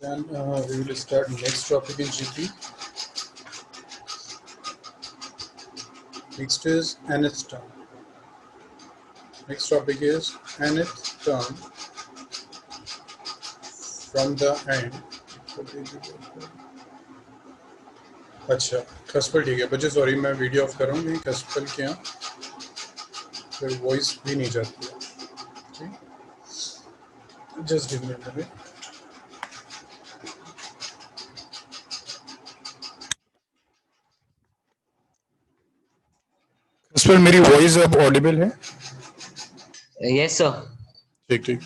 Then we will start next topic in GP. Next is nth term. Next topic is nth term from the end. अच्छा खसपल ठीक है बच्चे, sorry मैं video of कर रहा हूँ क्योंकि खसपल के यहाँ फिर वॉइस भी नहीं जाती है. ठीक, just give me a minute. खसपल मेरी वॉइस अब ऑडिबल है? Yes sir. ठीक ठीक.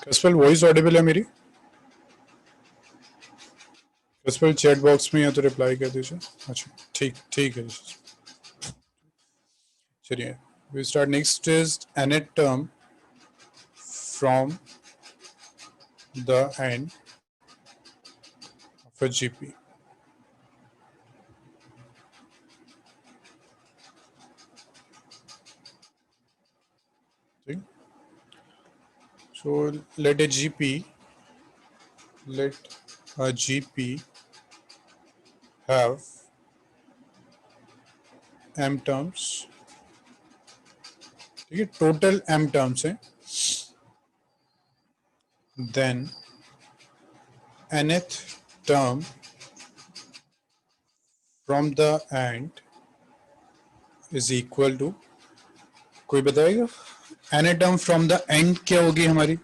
खसपल वॉइस ऑडिबल है मेरी? खसपल चैट बॉक्स में या तो रिप्लाई कर दीजिए. अच्छा ठीक ठीक है. चलिए we start. Next is nth term from the end of a GP. See? So let a GP have m terms. ठीक है, टोटल m terms है. Then nth term from the end is equal to, कोई बताएगा nth term from the end क्या होगी हमारी?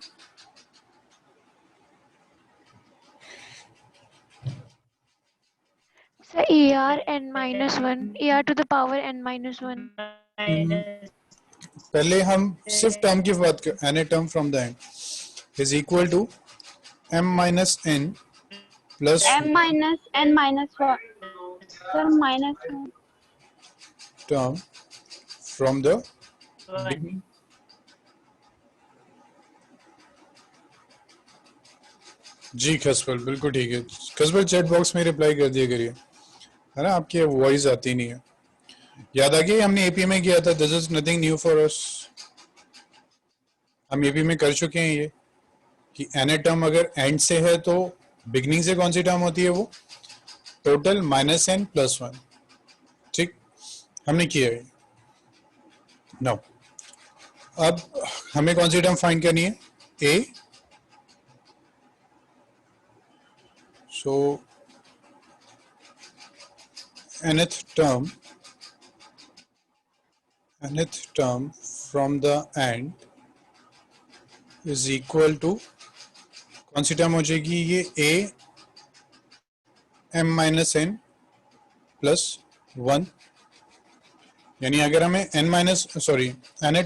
So ER(n-1), ER to the power n-1. पहले हम सिर्फ टर्म की बात कर. nth term from the end is equal to m minus n plus m minus n minus 1. Sir, minus 1. term from the beginning. जी खसपल बिल्कुल ठीक है. खसपल चैट बॉक्स में रिप्लाई कर दिया करिए, है ना. आपकी वॉइस आती नहीं है. याद आ गया हमने एपी में किया था. This is nothing new for us. हम एपी में कर चुके हैं ये कि एन टर्म अगर एंड से है तो बिगनिंग से कौन सी टर्म होती है? वो टोटल माइनस एन प्लस 1. ठीक, हमने किया है. नो, अब हमें कौन सी टर्म फाइंड करनी है? ए. सो nth term from the end is equal to, कौन सी टर्म हो जाएगी ये? a m minus n plus 1. यानी अगर हमें nth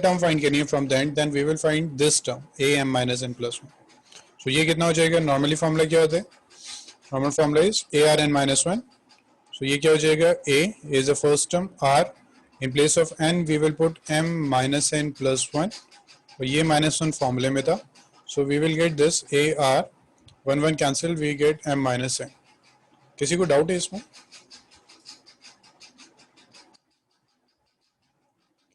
टर्म फाइंड करनी है from the end, then we will find this term a m minus n plus 1. सो ये कितना हो जाएगा? नॉर्मली फॉर्मूला क्या होता है? Normal formula is a r n minus 1. सो ये क्या हो जाएगा? a is the first term, r in place of n we will put m minus n plus 1. और ये minus 1 फॉर्मूले में था. So we will get this a r 1 1 cancel, we get m minus n. किसी को doubt है इसमें?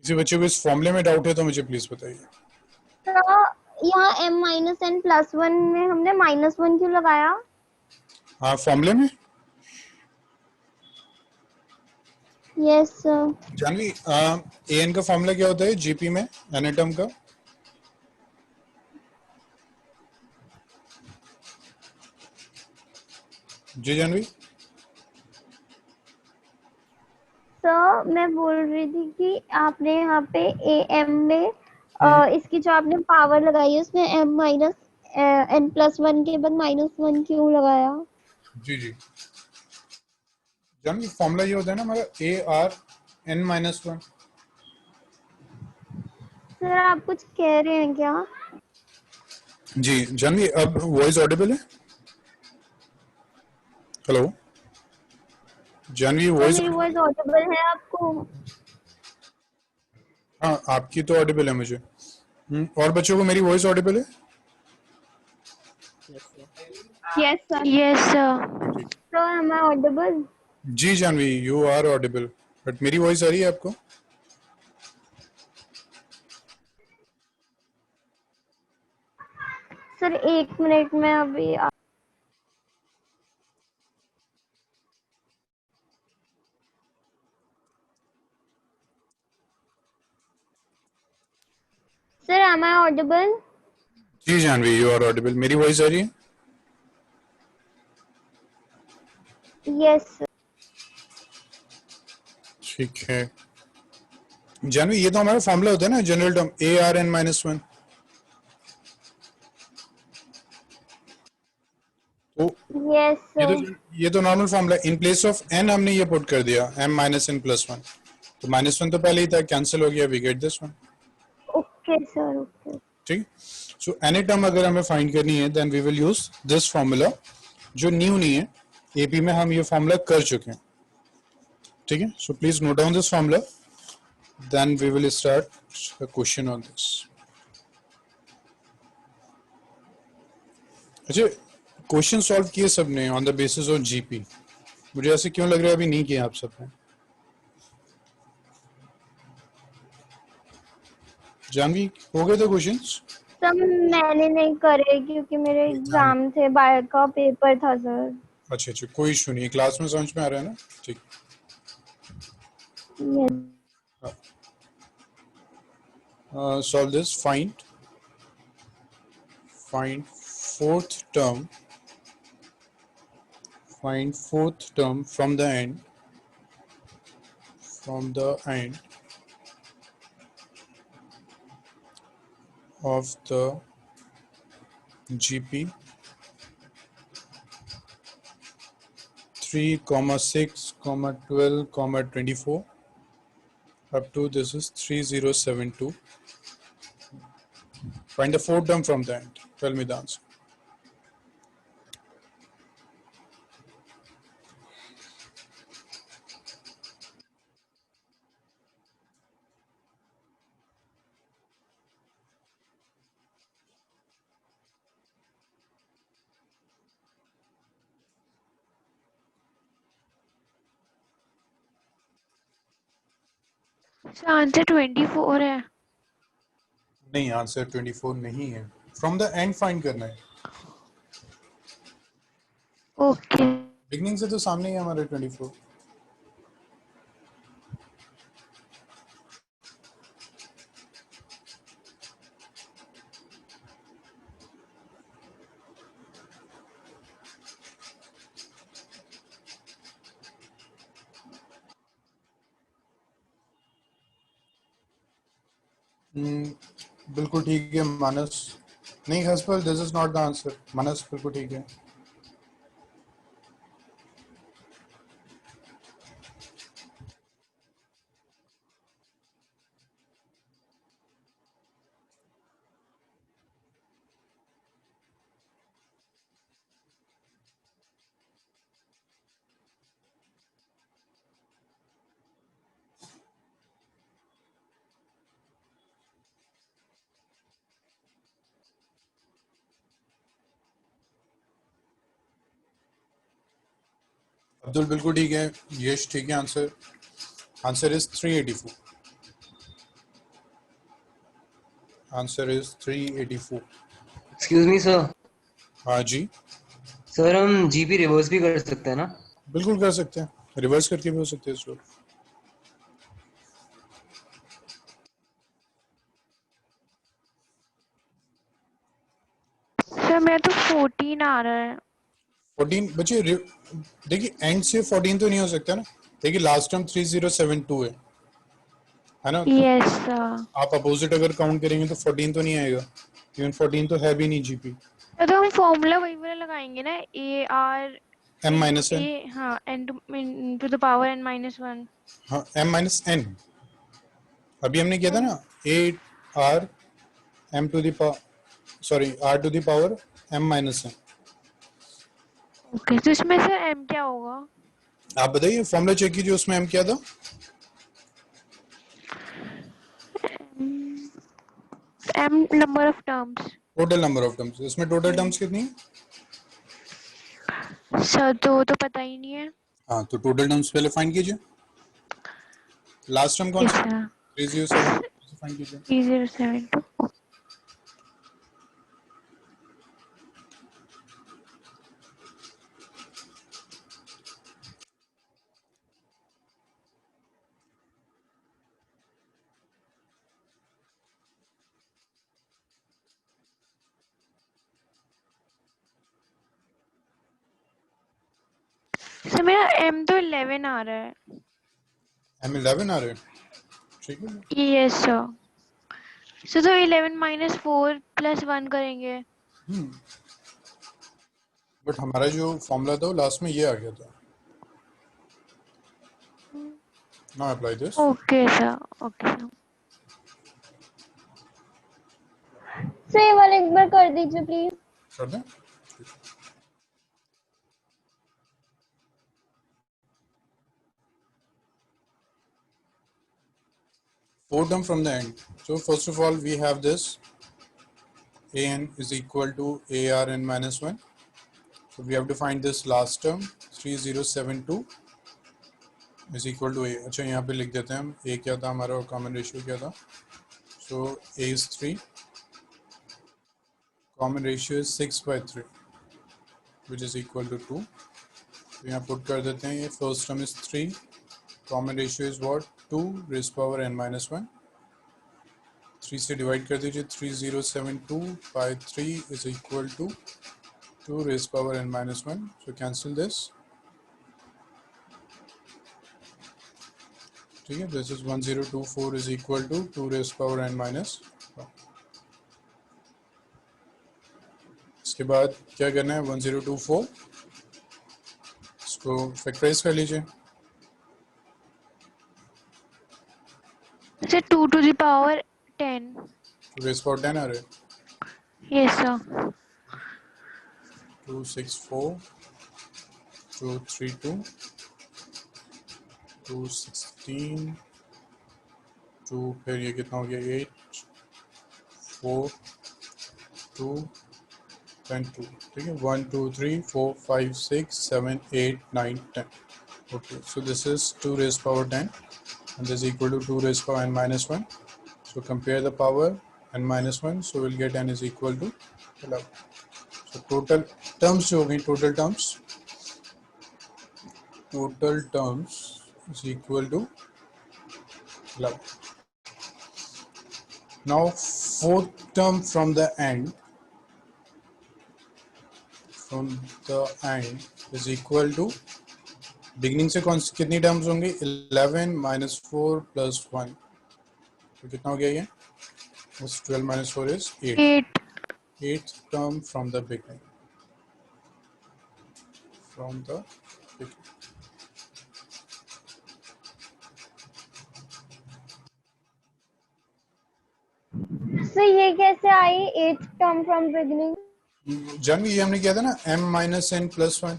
किसी बच्चे को इस फॉर्मूले में डाउट है तो मुझे प्लीज बताइए. तो यहाँ m minus n plus 1 में हमने minus 1 क्यों लगाया? हाँ, फॉर्मूले में. Yes sir. Janhvi, A N का फॉर्मूला क्या होता है जीपी में एन टर्म का? जी जानवी. सर मैं बोल रही थी कि आपने यहाँ पे am में इसकी जो आपने पावर लगाई है उसमें m minus n plus 1 के बाद minus 1 क्यों लगाया? जी जी जानवी, फॉर्मूला ये होता है ना हमारा a r n minus 1. Sir आप कुछ कह रहे हैं क्या? जी जानवी, अब वॉइस ऑडिबल है? Hello Janhvi, voice. मेरी वॉइस ऑडिबल है आपको? हाँ, आपकी तो ऑडिबल है मुझे. और बच्चों को मेरी वॉइस ऑडिबल है? Yes sir. Yes sir. Sir am I audible? जी Janhvi, you are audible. But मेरी वॉइस आ रही है आपको? सर 1 मिनट में अभी Sir, am I audible? जी जानवी, यू आर ऑडिबल। मेरी वॉइस आ रही है? Yes, sir. ठीक है जानवी, ये तो हमारा फॉर्मूला होता है ना, general term a r n minus one. तो Yes, ये sir. तो ये तो normal formula, in place of n हमने ये पुट कर दिया m minus n plus one. तो माइनस वन तो पहले ही था, कैंसिल हो गया, we get this one. Okay, sir. Okay. ठीक। सो एनी टर्म अगर हमें फाइंड करनी है then we will use this formula, जो न्यू नहीं है, एपी में हम ये फॉर्मूला कर चुके हैं। ठीक है, so please note down this formula, then we will start a question on this. अच्छा, क्वेश्चन सॉल्व किए सबने on the basis of GP? मुझे ऐसे क्यों लग रहा है अभी नहीं किया आप सबने? जानवी, हो गए थे क्वेश्चंस? सर मैंने नहीं करे क्योंकि मेरे एग्जाम थे, बायो का पेपर था सर। अच्छा अच्छा, कोई इशू नहीं, क्लास में समझ में आ रहा है ना? ठीक। Yes. Solve this. Find fourth term, find fourth term from the end of the GP 3, 6, 12, 24 up to this is 3072. Find the fourth term from the end. Tell me the answer. Sir answer 24 है। नहीं, answer 24 नहीं है, from the and find करना है। Okay beginning से तो सामने ही है हमारे 24। बिल्कुल ठीक है मानस। नहीं हसपल, this is not the answer. Manas बिल्कुल ठीक है। अब्दुल बिल्कुल ठीक है। यश ठीक है। Answer is 384। Answer is 384। Excuse me sir. हाँ जी, सर हम जीपी रिवर्स भी कर सकते हैं ना? बिल्कुल कर सकते हैं, रिवर्स करके भी हो सकते हैं इसको। सर मेरा तो 14 आ रहा है। 14 बच्चे देखिए, एंड से 14 तो नहीं हो सकता ना। देखिए लास्ट टर्म 3072 है ना? तो यस सर। आप अपोजिट अगर काउंट करेंगे तो 14 तो नहीं आएगा, इवन 14 तो है भी नहीं जीपी। तो हम फॉर्मूला वही वाला लगाएंगे ना, A R M into minus A. N. हाँ, N to the power N minus one. हाँ, एम माइनस एन। अभी हमने किया था ना, A R M to the sorry R to the power M minus N. Okay, तो इसमें sir M क्या होगा? आप बताइए, फॉर्मूला चेक कीजिए, उसमें एम क्या था? M number of terms. Total number of terms. इसमें टोटल टर्म्स कितनी है? सर तो पता ही नहीं है। हाँ, तो टोटल टर्म्स पहले फाइंड कीजिए। लास्ट टर्म कौन यस सा? सर। 307 फाइंड कीजिए। 3072। तो मेरा m तो 11 आ रहा है. M11 आ रहे हैं, ठीक है। Yes sir. So तो 11 minus 4 plus 1 करेंगे. बट हमारा जो फॉर्मूला था वो लास्ट में ये आ गया था। Now apply this. Okay sir. Okay sir. Sir ये वाला एक बार कर दीजिए प्लीज। कर दें। Four term from the end. So first of all, we have this an is equal to arn minus 1. So we have to find this last term 3072 is equal to a. अच्छा यहाँ पे लिख देते हैं हम a क्या था हमारा और common ratio क्या था. So a is 3, common ratio is 6/3 which is equal to 2. तो यहाँ put कर देते हैं ये first term is 3, common ratio is what 2 raised power n minus 1. 3 से डिवाइड कर दीजिए 3072 by 3 is equal to 2 raised power n minus 1. So cancel this. ठीक है, this is 1024 is equal to 2 raised power n minus 1. इसके बाद क्या करना है 1024 इसको फैक्टराइज कर लीजिए. So 2 to the power 10. 2 raised power 10 आ रहे. Yes sir. 264 232 216 2 फिर ये कितना हो गया 8 4 2 10 2. ठीक है 1 2 3 4 5 6 7 8 9 10. Okay, so this is 2 raised power 10 and this is equal to 2 raised power n minus 1. So compare the power n minus 1, so we'll get n is equal to 11. So total terms जो होगी total terms is equal to 11. Now fourth term from the end is equal to beginning से कौन सी कितनी terms होंगी 11 minus 4 plus 1. तो कितना हो गया ये 12 minus 4 is 8. 8. Eighth term from the beginning. Sir ये कैसे आई 8th term from beginning? Janhvi ये हमने किया था ना m minus n plus 1.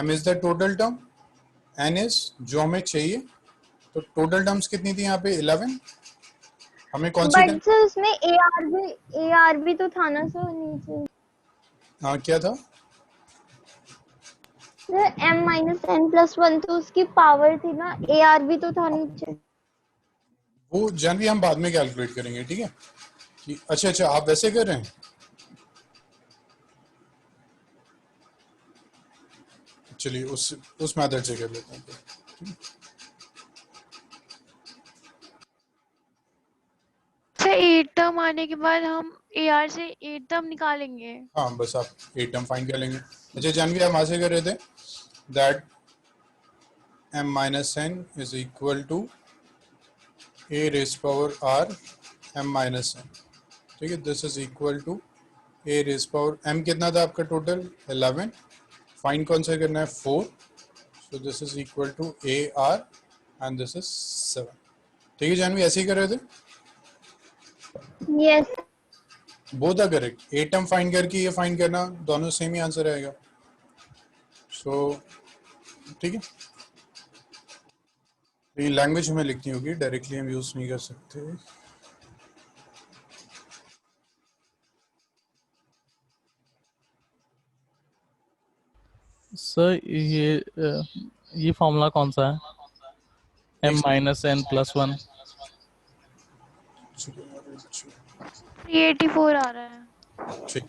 m is the total term, n is जो हमें चाहिए. तो टोटल टर्म्स कितनी थी यहाँ पे 11. हमें कौन सी बट सर उसमें AR भी तो था ना सर नीचे. हाँ क्या था sir m minus n plus 1 तो उसकी पावर थी ना, AR भी तो था नीचे. वो जानवी हम बाद में कैलकुलेट करेंगे. ठीक है कि अच्छा आप वैसे कर रहे हैं. चलिए उस मेथड से कर लेते हैं. सर 8 टर्म आने के बाद हम AR से 8 टर्म निकालेंगे. हाँ बस आप 8 टर्म फाइंड कर लेंगे. अच्छा जानवी हम आज से कर रहे थे that m minus n is equal to a raised power r m minus n. ठीक है this is equal to a raised power m कितना था आपका टोटल 11. फाइंड कौन सा करना है 4. So this is equal to a r and this is 7. ठीक है जानवी ऐसे ही कर रहे थे. Yes both are correct. 8 term find करके ये फाइंड करना दोनों सेम ही आंसर आएगा. सो ठीक है ये लैंग्वेज हमें लिखनी होगी, डायरेक्टली हम यूज नहीं कर सकते. सर ये फॉर्मूला कौन सा है m minus n plus 1. 384 आ रहा है. ठीक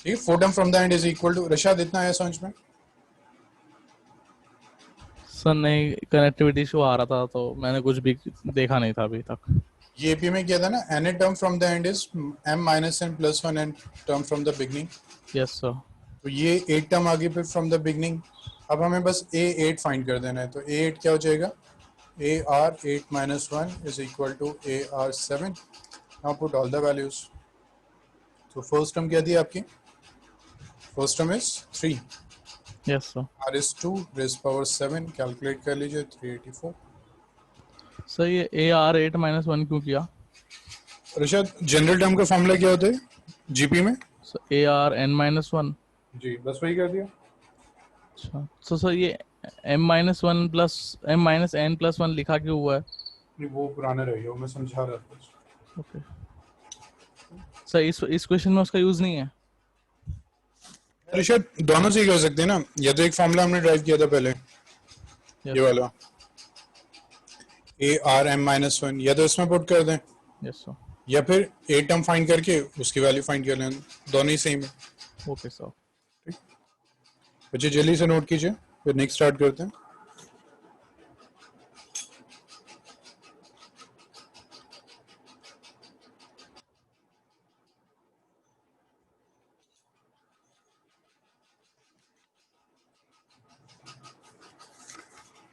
है 4 term from the end is equal to Rashad इतना है समझ में. सर नहीं कनेक्टिविटी इशू आ रहा था तो मैंने कुछ भी देखा नहीं था अभी तक. ये एपी में किया था ना n term from the end is m minus n plus 1 n term from the beginning. Yes sir. तो ये 8 टर्म आगे पे फ्रॉम द बिगनिंग अब हमें बस A8 फाइंड कर देना है, तो A8 क्या हो जाएगा, AR8 minus 1 is equal to AR7. Now put all the values. तो फर्स्ट टर्म क्या दी आपकी, first term is 3, yes sir. R is 2 raised power 7, calculate कर लीजिए 384. सर ये AR8 minus 1 क्यों किया? ऋषभ, जनरल टर्म का फॉर्मूला क्या होता है जीपी में? Sir ARn minus 1। जी बस वही कर दिया. अच्छा, तो सर ये m-1 प्लस m-n+1 लिखा क्यों हुआ है? नहीं, वो पुराना रह गया, वो मैं समझा रहा था. ओके सर, इस क्वेश्चन में उसका यूज नहीं है? ऋषभ, दोनों से ही कर सकते हैं ना, या तो एक फॉर्मूला हमने ड्राइव किया था पहले, यस ये वाला ARm-1, या तो इसमें पुट कर दें, यस सर। या फिर ए टर्म फाइंड करके उसकी वैल्यू फाइंड कर लें, दोनों ही सेम है. Okay sir. बच्चे जल्दी से नोट कीजिए, फिर नेक्स्ट स्टार्ट करते हैं.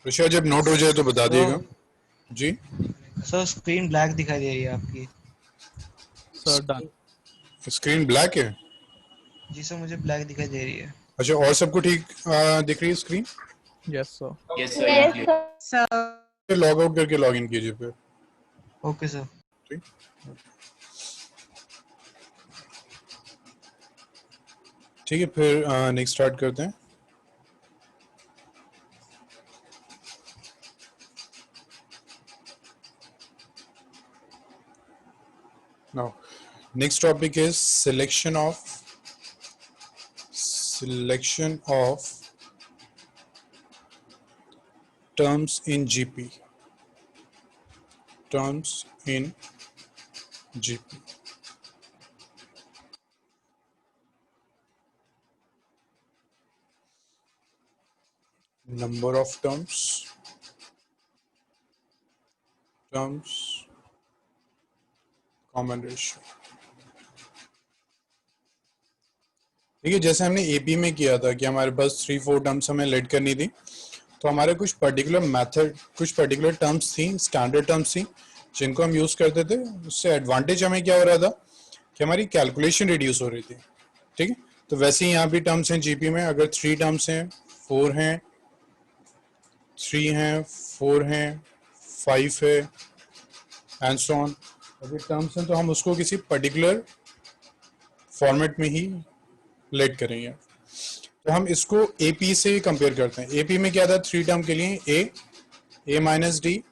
ऋषा, जब नोट हो जाए तो बता दिएगा. जी सर स्क्रीन ब्लैक दिखाई दे रही है आपकी। Sir done. स्क्रीन ब्लैक है? जी सर मुझे ब्लैक दिखाई दे रही है। अच्छा, और सबको ठीक दिख रही है screen? Yes sir. Yes, sir. Yes, you clear. sir. Log out करके लॉग इन कीजिए फिर. Okay sir. ठीक. ठीक है, फिर नेक्स्ट स्टार्ट करते हैं. Now, next topic is selection of terms in GP. Terms in GP. Number of terms, common ratio. ठीक है, जैसे हमने एपी में किया था कि हमारे पास 3-4 टर्म्स हमें लेट करनी थी, तो हमारे कुछ पर्टिकुलर मेथड, कुछ पर्टिकुलर टर्म्स थी, स्टैंडर्ड टर्म्स थी, जिनको हम यूज करते थे. उससे एडवांटेज हमें क्या हो रहा था कि हमारी कैलकुलेशन रिड्यूस हो रही थी. ठीक है, तो वैसे ही यहाँ भी टर्म्स हैं जीपी में. अगर 3 टर्म्स हैं, 4 हैं, 3 हैं, 4 हैं, 5 है, एंड सो ऑन. अगर टर्म्स हैं तो हम उसको किसी पर्टिकुलर फॉर्मेट में ही लेट करेंगे. तो हम इसको एपी से कंपेयर करते हैं. एपी में क्या था 3 टर्म के लिए? ए minus d,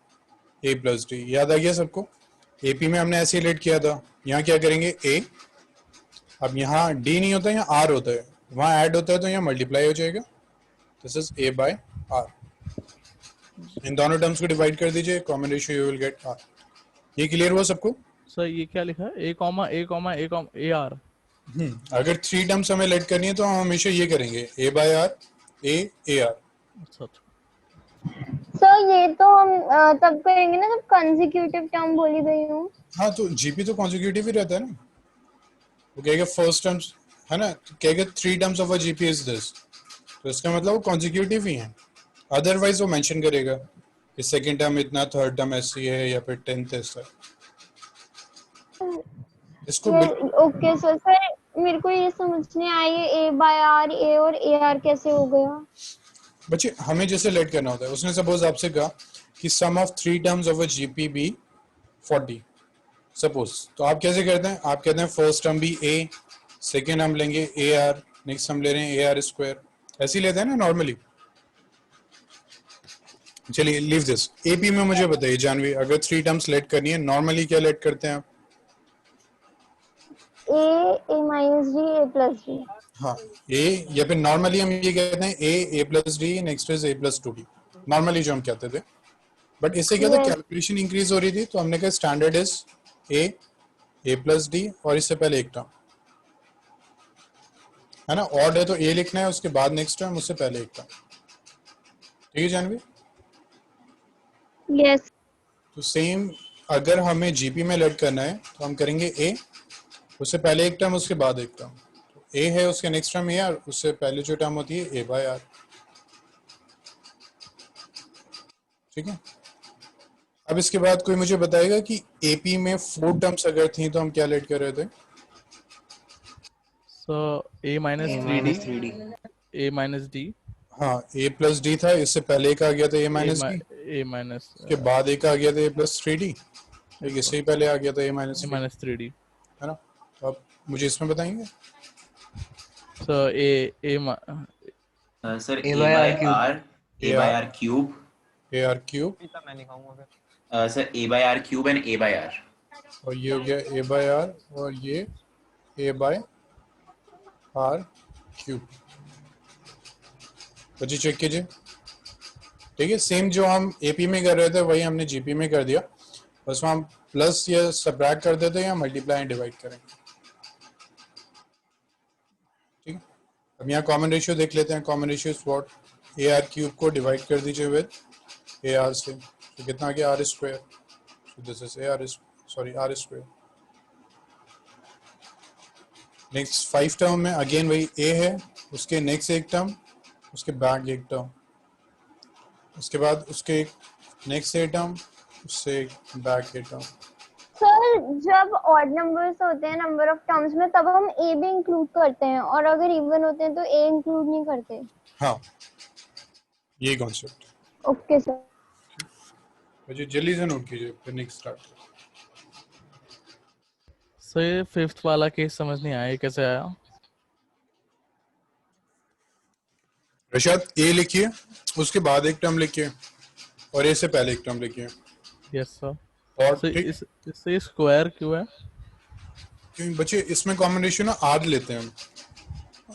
a plus D. याद आ गया सबको? एपी में हमने ऐसे ही लेट किया था. यहाँ क्या करेंगे? ए. अब यहाँ डी नहीं होता, यहाँ आर होता है, वहाँ ऐड होता है तो यहाँ मल्टीप्लाई हो जाएगा. This is a by r. इन दोनों टर्म्स को डिवाइड कर दीजिए, common ratio you will get r. ये क्लियर हुआ सबको? सर ये क्या लिखा है? A comma a r. अगर 3 टर्म्स हमें लेट करनी है तो हम हमेशा ये करेंगे, ए बाय आर, ए आर. अच्छा सर ये तो हम तब करेंगे ना जब कंसेक्यूटिव टर्म बोली गई हो. हाँ, तो जीपी तो कॉन्जिक्यूटिव ही रहता है ना. वो कहेगा फर्स्ट टर्म्स है ना, तो कहेगा 3 terms of a GP is this, तो इसका मतलब वो कॉन्जिक्यूटिव ही है. अदरवाइज वो मेंशन करेगा कि सेकंड टर्म इतना, थर्ड टर्म ऐसी है, या फिर 10th ऐसा है. इसको ओके सर. सर मेरे को ये समझ नहीं आया, ए बाय आर, ए और ए आर कैसे हो गया? बच्चे हमें जैसे लेट करना होता है, उसने सपोज आपसे कहा कि sum of 3 terms of a GP be 40 suppose, तो आप कैसे करते हैं? आप कहते हैं फर्स्ट टर्म भी ए, सेकेंड हम लेंगे ए आर, नेक्स्ट हम ले रहे हैं ए आर स्क्वायर. ऐसे ही लेते हैं ना नॉर्मली. चलिए लीव दिस. एपी में मुझे बताइए जानवी, अगर 3 टर्म्स लेट करनी है, नॉर्मली क्या लेट करते हैं आप? A minus d, a plus d. हाँ, ए, या फिर नॉर्मली हम ये कहते हैं a plus d, next is a plus 2डी, नॉर्मली जो हम कहते थे. बट इससे क्या था, कैलकुलेशन इंक्रीज हो रही थी, तो हमने कहा standard is a plus D, और इससे पहले एक टर्म है ना, ऑड है तो ए लिखना है, उसके बाद नेक्स्ट टर्म, उससे पहले एक टर्म. ठीक है जानवी? यस. तो सेम अगर हमें जीपी में लेट करना है तो हम करेंगे ए, उससे पहले एक टर्म, उसके बाद एक टर्म. ए है, उसके नेक्स्ट टर्म ए आर, उससे पहले जो टर्म होती है ए बाय आर. ठीक है। अब इसके बाद कोई मुझे बताएगा कि एपी में 4 टर्म्स अगर थी तो हम क्या लेट कर रहे थे? सो a minus A 3d, minus 3D. a minus d, हाँ, a प्लस डी था, इससे पहले एक आ गया था a a, minus mi- D, a minus उसके बाद एक आ गया था a प्लस थ्री डी, एक yes, इससे ही पहले आ गया था a minus a three, minus 3d. है ना? तो आप मुझे इसमें बताएंगे। So sir A a by by R cube. r, a by r cube, A r cube, sir a by r cube and a by r. और ये हो गया a बाय आर, और ये a बाय आर क्यूब। बच्चे check कीजिए, ठीक है। सेम जो हम एपी में कर रहे थे वही हमने जीपी में कर दिया, बस हम प्लस या सब्ट्रैक्ट कर देते हैं या मल्टीप्लाई एंड डिवाइड करेंगे, ठीक है। अब यहाँ कॉमन रेशियो देख लेते हैं। Common ratio is what? A r cube को डिवाइड कर दीजिए विद ए आर से, तो कितना आ गया? R square. So this is a r, sorry r square. Next 5 term में अगेन वही ए है, उसके नेक्स्ट एक टर्म, उसके बैक एक टर्म, उसके बाद उसके नेक्स्ट ए टर्म, उससे बैक ए टर्म। सर जब ऑड नंबर्स होते हैं नंबर ऑफ टर्म्स में तब हम ए भी इंक्लूड करते हैं, और अगर इवन होते हैं तो ए इंक्लूड नहीं करते। हाँ, ये कॉन्सेप्ट। Okay sir. मुझे जल्दी से नोट कीजिए, फिर नेक्स्ट स्टार्ट। so ये फिफ्थ वाला केस समझ नहीं आया, ये कैसे आया? रशाद, ए लिखिए, उसके बाद एक टर्म लिखिए, और ए से पहले एक टर्म लिखिए। Yes sir. और so ठीक, इससे स्क्वायर क्यों है? क्योंकि बच्चे इसमें कॉमन रेशियो ना आर लेते हैं हम,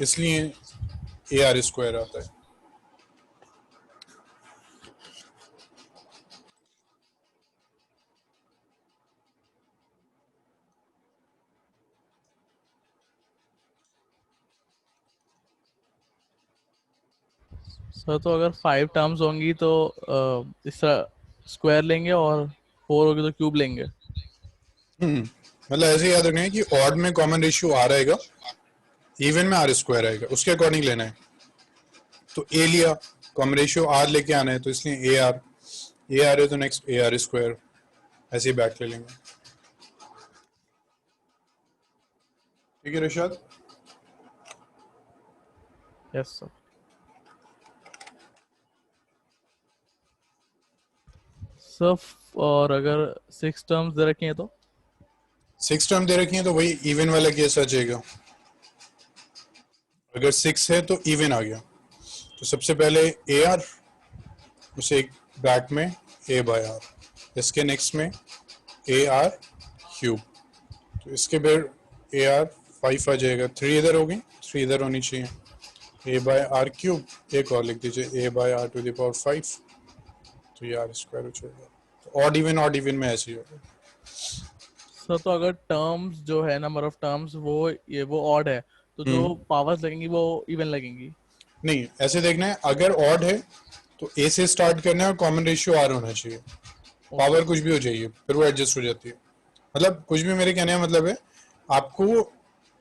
इसलिए ए आर स्क्वायर आता है। सर तो अगर 5 टर्म्स होंगी तो इस तरह स्क्वायर लेंगे, और 4 होगी तो क्यूब लेंगे। मतलब ऐसे याद रखना है कि ऑड में कॉमन रेशियो आर आएगा, इवन में आर स्क्वायर आएगा, उसके अकॉर्डिंग लेना है। तो ए लिया, कॉमन रेशियो आर लेके आना है, तो इसलिए ए आर है तो नेक्स्ट ए आर स्क्वायर, ऐसे ही बैक ले लेंगे। ठीक है रशाद? Yes sir. सर और अगर 6 टर्म्स दे रखी हैं तो? 6 टर्म दे रखी है तो वही इवन वाला केस आ जाएगा। अगर 6 है तो इवन आ गया, तो सबसे पहले ए आर, उसे एक बैक में ए बाय आर, इसके नेक्स्ट में ए आर क्यूब, तो इसके फिर ए आर 5 आ जाएगा, 3 इधर होगी, 3 इधर होनी चाहिए, ए बाय आर क्यूब, एक और लिख दीजिए a by r to the power 5, तो ये आर स्क्वायर हो जाएगा। तो ऑड इवन में ऐसे ही होगा। सर तो अगर टर्म्स जो है, नंबर ऑफ टर्म्स वो ऑड है, तो जो पावर्स लगेंगी वो इवन लगेंगी? नहीं, ऐसे देखना है, अगर ऑड है तो ए से स्टार्ट करना है और कॉमन रेशियो आर होना चाहिए, पावर कुछ भी हो जाइए फिर वो एडजस्ट हो जाती है। मतलब कुछ भी मेरे कहने का मतलब है, आपको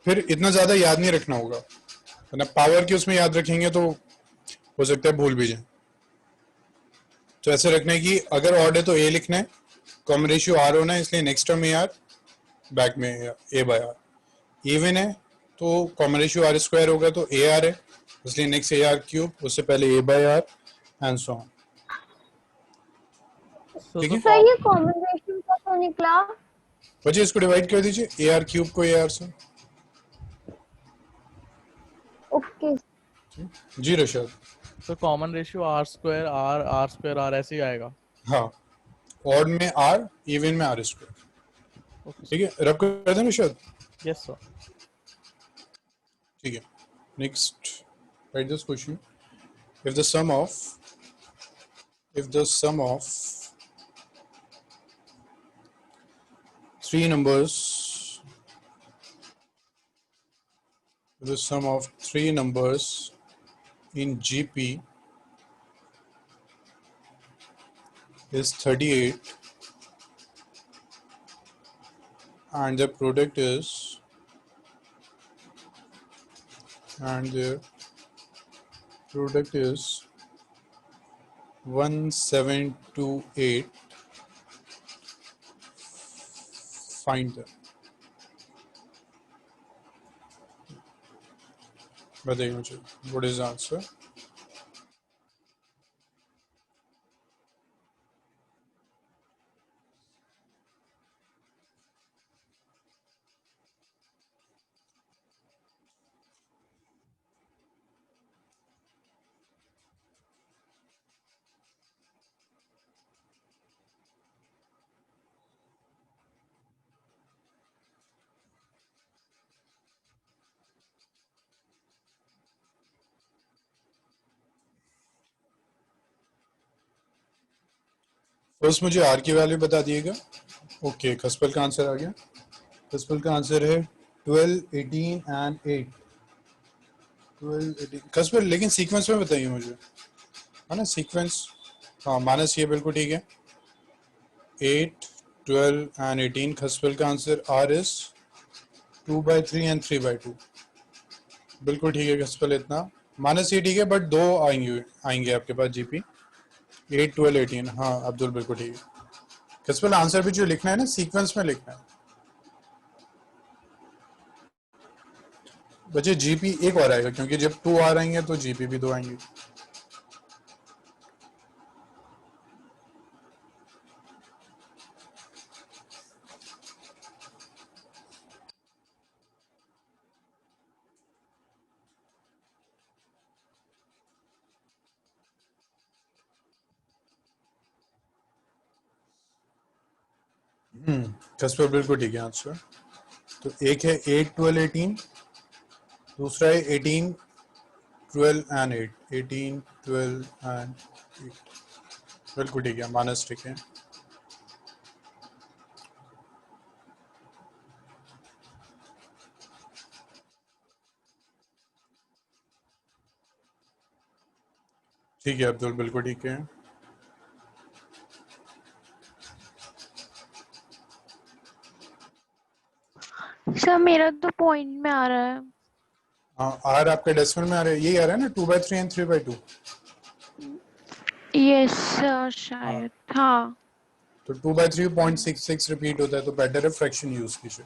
फिर इतना ज्यादा याद नहीं रखना होगा, वरना पावर की उसमें याद रखेंगे तो हो सकता है भूल भी जाए। तो ऐसे रखना है कि अगर ऑड है तो ए लिखना है, कॉमन रेशियो आर होना है, इसलिए next term a are, back में ए बाय आर। इवन है तो कॉमन रेशियो आर स्क्वायर होगा, तो ए आर है, इसलिए नेक्स्ट ए आर क्यूब, उससे पहले a by r and so on. ठीक है, सर ये कॉमन रेशियो का तो निकला। बच्चे इसको डिवाइड कर दीजिए, ए आर क्यूब को ए आर से। ओके जी रशाद? तो common ratio r square r ऐसे ही आएगा। हाँ, ऑड में आर, इवन में आर स्क्वायर। ठीक है, रब कर दें रशाद? Yes sir. ठीक है, next right this question. if the sum of three numbers in GP is 38 and the product is 1728 find them. बताइए मुझे what is the answer? First मुझे आर की वैल्यू बता दिएगा. ओके, खसपल का आंसर आ गया. खसपल का आंसर है 12, 18 एंड 8. 12, 18 खसपल, लेकिन सीक्वेंस में बताइए मुझे, है ना सीक्वेंस. हाँ माइनस ये बिल्कुल ठीक है. 8, 12 एंड 18. खसपल का आंसर आर इज 2/3 एंड 3/2. बिल्कुल ठीक है खसपल, इतना माइनस ये ठीक है, बट दो आएंगे आपके पास जीपी. 8, 12, 18. हाँ अब्दुल बिल्कुल ठीक है. खसपल आंसर भी जो लिखना है ना सीक्वेंस में लिखना है. बच्चे जीपी एक और आएगा, क्योंकि जब 2 आ रही हैं तो जीपी भी 2 आएंगे. खसपल बिल्कुल ठीक है आंसर. तो एक है 8, 12, 18. दूसरा है 18, 12 एंड 8. 18, 12 एंड 8. बिल्कुल ठीक है, माइनस ठीक है. ठीक है अब्दुल बिल्कुल ठीक है. सर मेरा तो पॉइंट में आ रहा है. हाँ आर आपका डेसिमल में आ रहा है, यही आ रहा है ना 2/3 एंड 3/2. यस सर शायद. हाँ तो 2/3 0.66 रिपीट होता है, तो बेटर है फ्रैक्शन यूज कीजिए.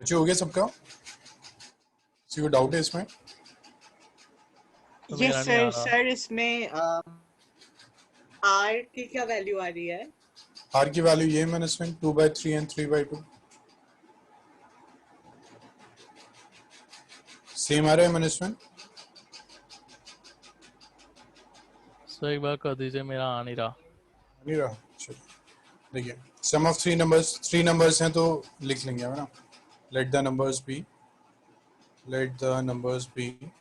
बच्चे हो गया सबका? किसी को डाउट है इसमें? तो यस मेरा नहीं आ सर. रहा. सर इसमें आर की क्या वैल्यू आ रही है? आर की वैल्यू ये मैंने इसमें 2/3 एंड 3/2 सेम आ रहा है मैंने इसमें. सो एक बार कर दीजिए, मेरा आ नहीं रहा. नहीं रहा. चलिए देखिए, सम ऑफ थ्री नंबर्स हैं तो लिख लेंगे है ना. Let the numbers B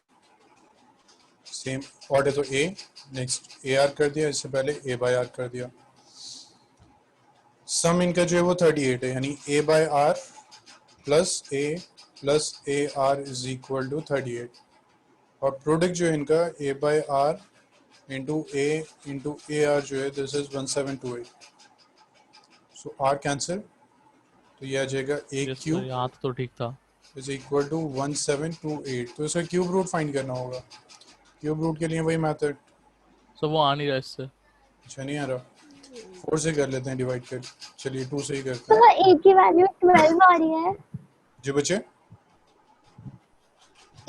same. Odd है तो ए, नेक्स्ट ए आर कर दिया, इससे पहले ए बाय आर कर दिया. सम इनका जो है वो 38 है, यानी a by r plus a r is equal to 38. और प्रोडक्ट जो है इनका a by r into a r जो है this is 1728. So r cancel, तो ये आ जाएगा ए यस क्यूब सर, यहाँ तो ठीक था. Is equal to 1728. तो इसका क्यूब रूट फाइंड करना होगा. क्यूब रूट के लिए वही मेथड. सो वो आ नहीं रहा इससे. अच्छा नहीं आ रहा. 4 से कर लेते हैं डिवाइड कर. चलिए 2 से ही करते हैं. तो ए की वैल्यू 12 आ रही है. जी बच्चे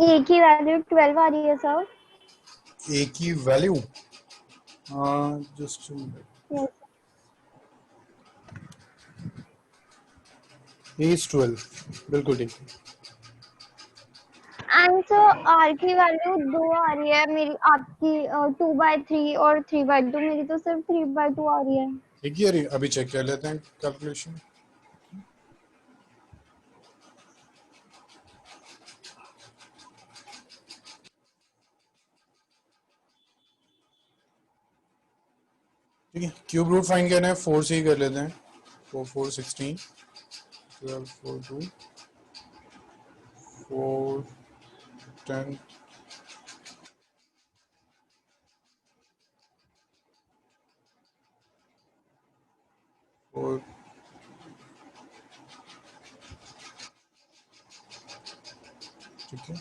ए की वैल्यू 12 आ रही है सर। ए की value just yes. A is 12, बिल्कुल ठीक है। एंड सर आर की वैल्यू 2 आ रही है मेरी, आपकी 2/3 और 3/2, मेरी तो सिर्फ 3/2 आ रही है। ठीक है, अरे अभी चेक कर लेते हैं कैलकुलेशन। ठीक है, क्यूब रूट फाइंड करना है, 4 से ही कर लेते हैं। 4 4 16, 12 4 2 4 10 4। ठीक है,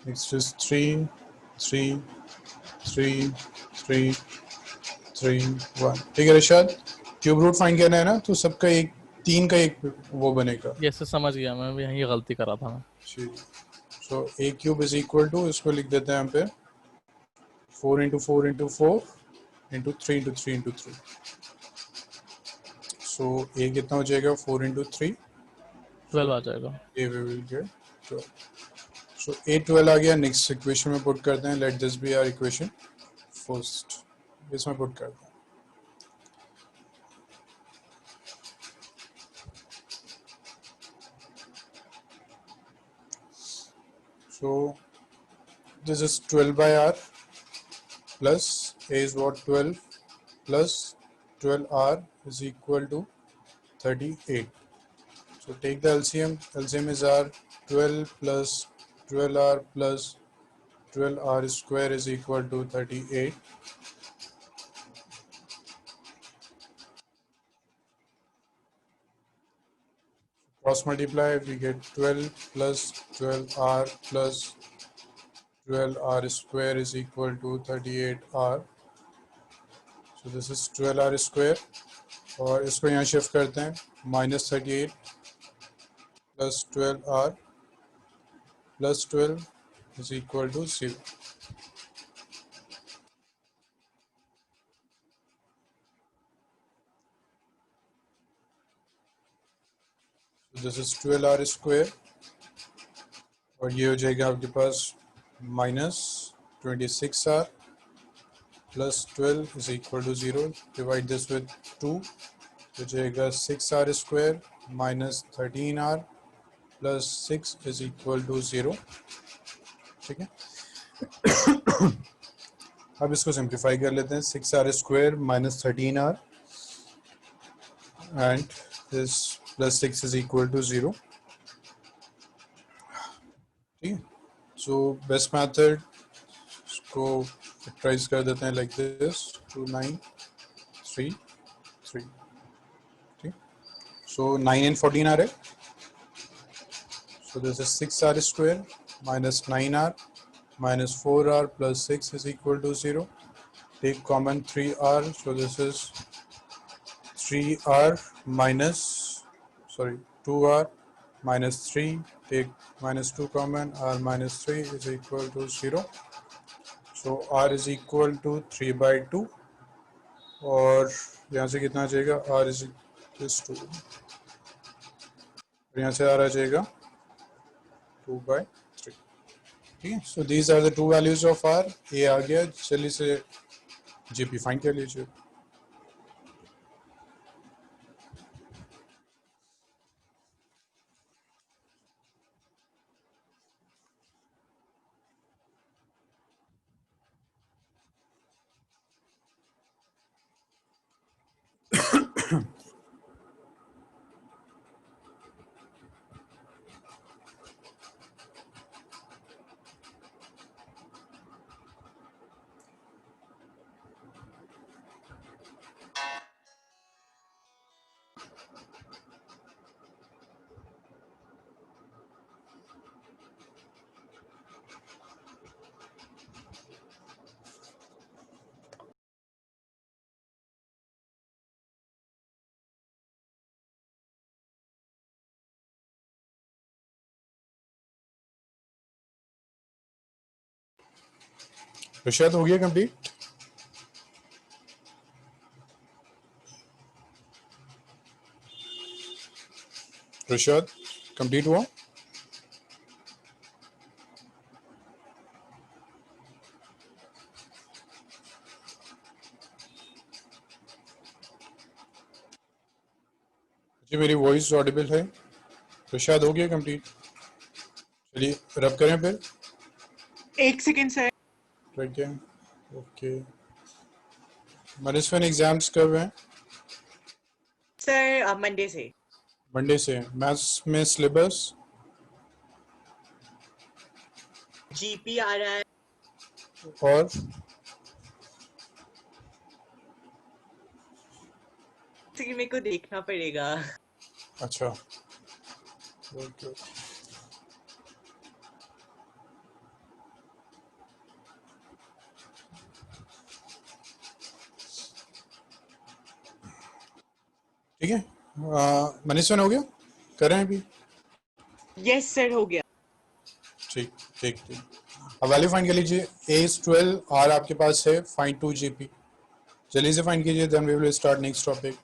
नेक्स्ट इज 3 3 3 3 3 1। ठीक है रिशाद, क्यूब रूट फाइंड करना है ना, तो सबका एक 3 का एक वो बनेगा। ये से समझ गया मैं, भी यही गलती करा था मैं। ठीक, so a cube is equal to, इसको लिख देते हैं यहाँ पे 4 into 4 into 4 into 3 into 3 into 3। So a कितना हो जाएगा, 4 इंटू 3, 12 आ जाएगा। A we will get 12। So a 12 आ गया। नेक्स्ट इक्वेशन में पुट करते हैं, let this be our equation first, इसमें पुट करते हैं। So this is 12 by r plus a is what, 12 plus 12r is equal to 38. So take the LCM. LCM is r, 12 plus 12r plus 12r square is equal to 38. Cross multiply, we get 12 plus 12r plus 12r square is equal to 38r. So this is 12r square, और इसको यहाँ shift करते हैं, -38 plus 12r plus 12 is equal to 0. So this is 12r square, और ये हो जाएगा आपके पास -26r plus 12 is equal to 0. Divide this with 2, हो जाएगा 6r square minus 13r plus 6 is equal to 0. ठीक है, अब इसको सिंप्लीफाई कर लेते हैं, 6r square minus 13r and this plus 6 is equal to 0. ठीक है, सो बेस्ट मेथड, इसको फैक्टराइज कर देते हैं लाइक दिस, 2 9 3 3। ठीक, सो 9 and 14 आ रहे, so this is 6r square minus 9r minus 4r plus 6 is equal to 0. Take common 3r, so this is 3r minus, sorry, 2r minus 3, take minus 2 common, r minus 3 is equal to 0. So r is equal to 3/2, और यहाँ से कितना आ जाएगा, r is equal to, यहाँ से r आ जाएगा 2/3. ठीक है, so these are the two values of r. a आ गया, चलिए से gp फाइंड कर लीजिए। रुशाद हो गया कंप्लीट? रुशाद कंप्लीट हुआ? जी मेरी वॉइस ऑडिबल है? रुशाद हो गया कंप्लीट? चलिए रब करें फिर। 1 सेकंड सर। ठीक है, ओके। मैनेजमेंट एग्जाम्स कब हैं? सर मंडे से। मंडे से। मैथ्स में सिलेबस? जीपी आ रहा है। और कि मेरे को देखना पड़ेगा। अच्छा, ओके। ठीक है, मैनेजमेंट हो गया? कर रहे हैं अभी? यस सर हो गया। ठीक ठीक ठीक। अब वैल्यू फाइंड कर लीजिए। ए इज 12, आर आपके पास है, फाइंड 2 जीपी। जल्दी से फाइंड कीजिए, then we will start next topic.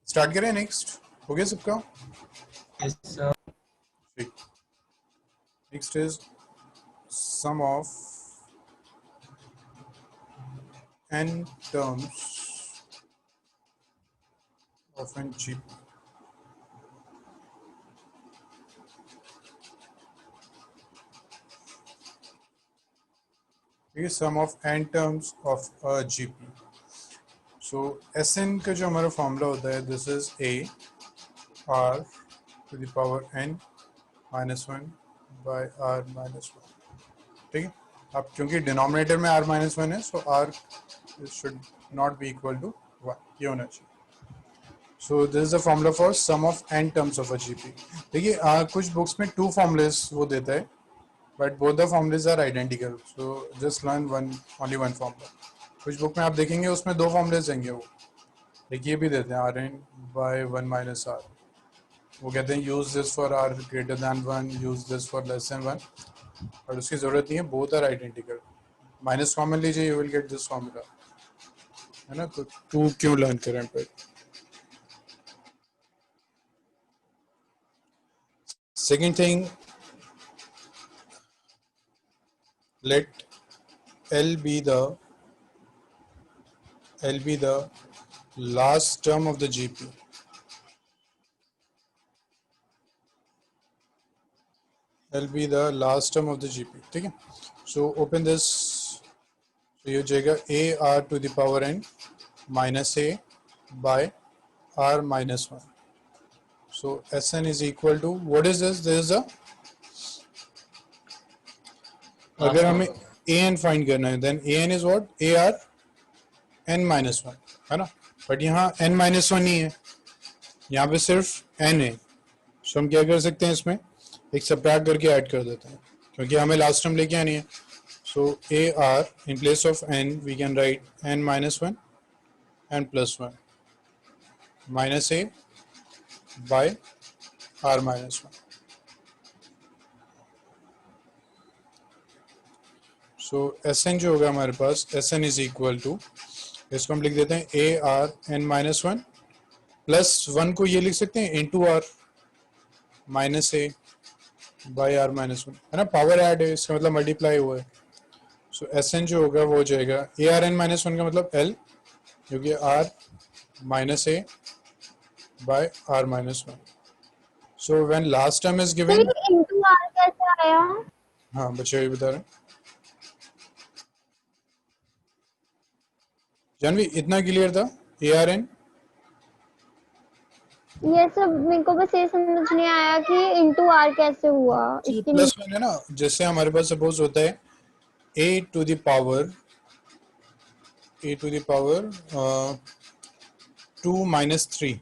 Start करें नेक्स्ट? हो गया सबका? Yes sir. ठीक। Next is sum of n terms of an GP. ठीक है, sum of n terms of a GP. So Sn का जो हमारा फॉर्मूला होता है, this is a r to the power n minus 1 by r minus 1. ठीक है, अब क्योंकि डिनोमिनेटर में r minus 1 है, so r should not be equal to 1, ये होना चाहिए. So this is the formula for sum of n terms of a GP. देखिए कुछ बुक्स में 2 formulas वो देता है, but both the formulas are identical. So just learn only one formula. कुछ बुक में आप देखेंगे उसमें 2 formulas देंगे वो, देखिए भी देते हैं Rn by 1 minus r. वो कहते हैं use this for r greater than 1, use this for less than 1, और उसकी ज़रूरत नहीं है, both are identical. Minus common लीजिए, you will get this formula, है ना? तो 2 क्यों लर्न करें फिर? Second thing, let L be the last term of the GP. L be the last term of the GP. ठीक है? So open this. So ये हो जाएगा a r to the power n minus a by r minus 1. So Sn is equal to, what is this? This is a, अगर हमें an find करना है, then an is what? a r n minus 1, है ना? But यहाँ n minus 1 नहीं है, यहाँ पे सिर्फ n है. So हम क्या कर सकते हैं, इसमें एक सबट्रैक्ट करके ऐड कर देते हैं, क्योंकि हमें लास्ट टर्म लेके आनी है. So a r in place of n we can write n minus 1 and plus 1 minus a by r minus 1. So Sn जो होगा हमारे पास, Sn is equal to, इसको हम लिख देते हैं a r n minus 1 plus 1 को ये लिख सकते हैं into r minus a by r minus 1, है ना? पावर ऐड है, इसका मतलब मल्टीप्लाई हुआ है. सो Sn जो होगा वो हो जाएगा a r n minus 1 का मतलब L, क्योंकि r minus a by r minus 1. So when last term is given, into r कैसे आया? हाँ बच्चे ये बता रहे हैं. जानवी इतना क्लियर था a r n? ये सब मेरे को बस ये समझ नहीं आया कि into r कैसे हुआ. इसके प्लस 1 है ना, जैसे हमारे पास सपोज होता है a to the power 2 minus 3।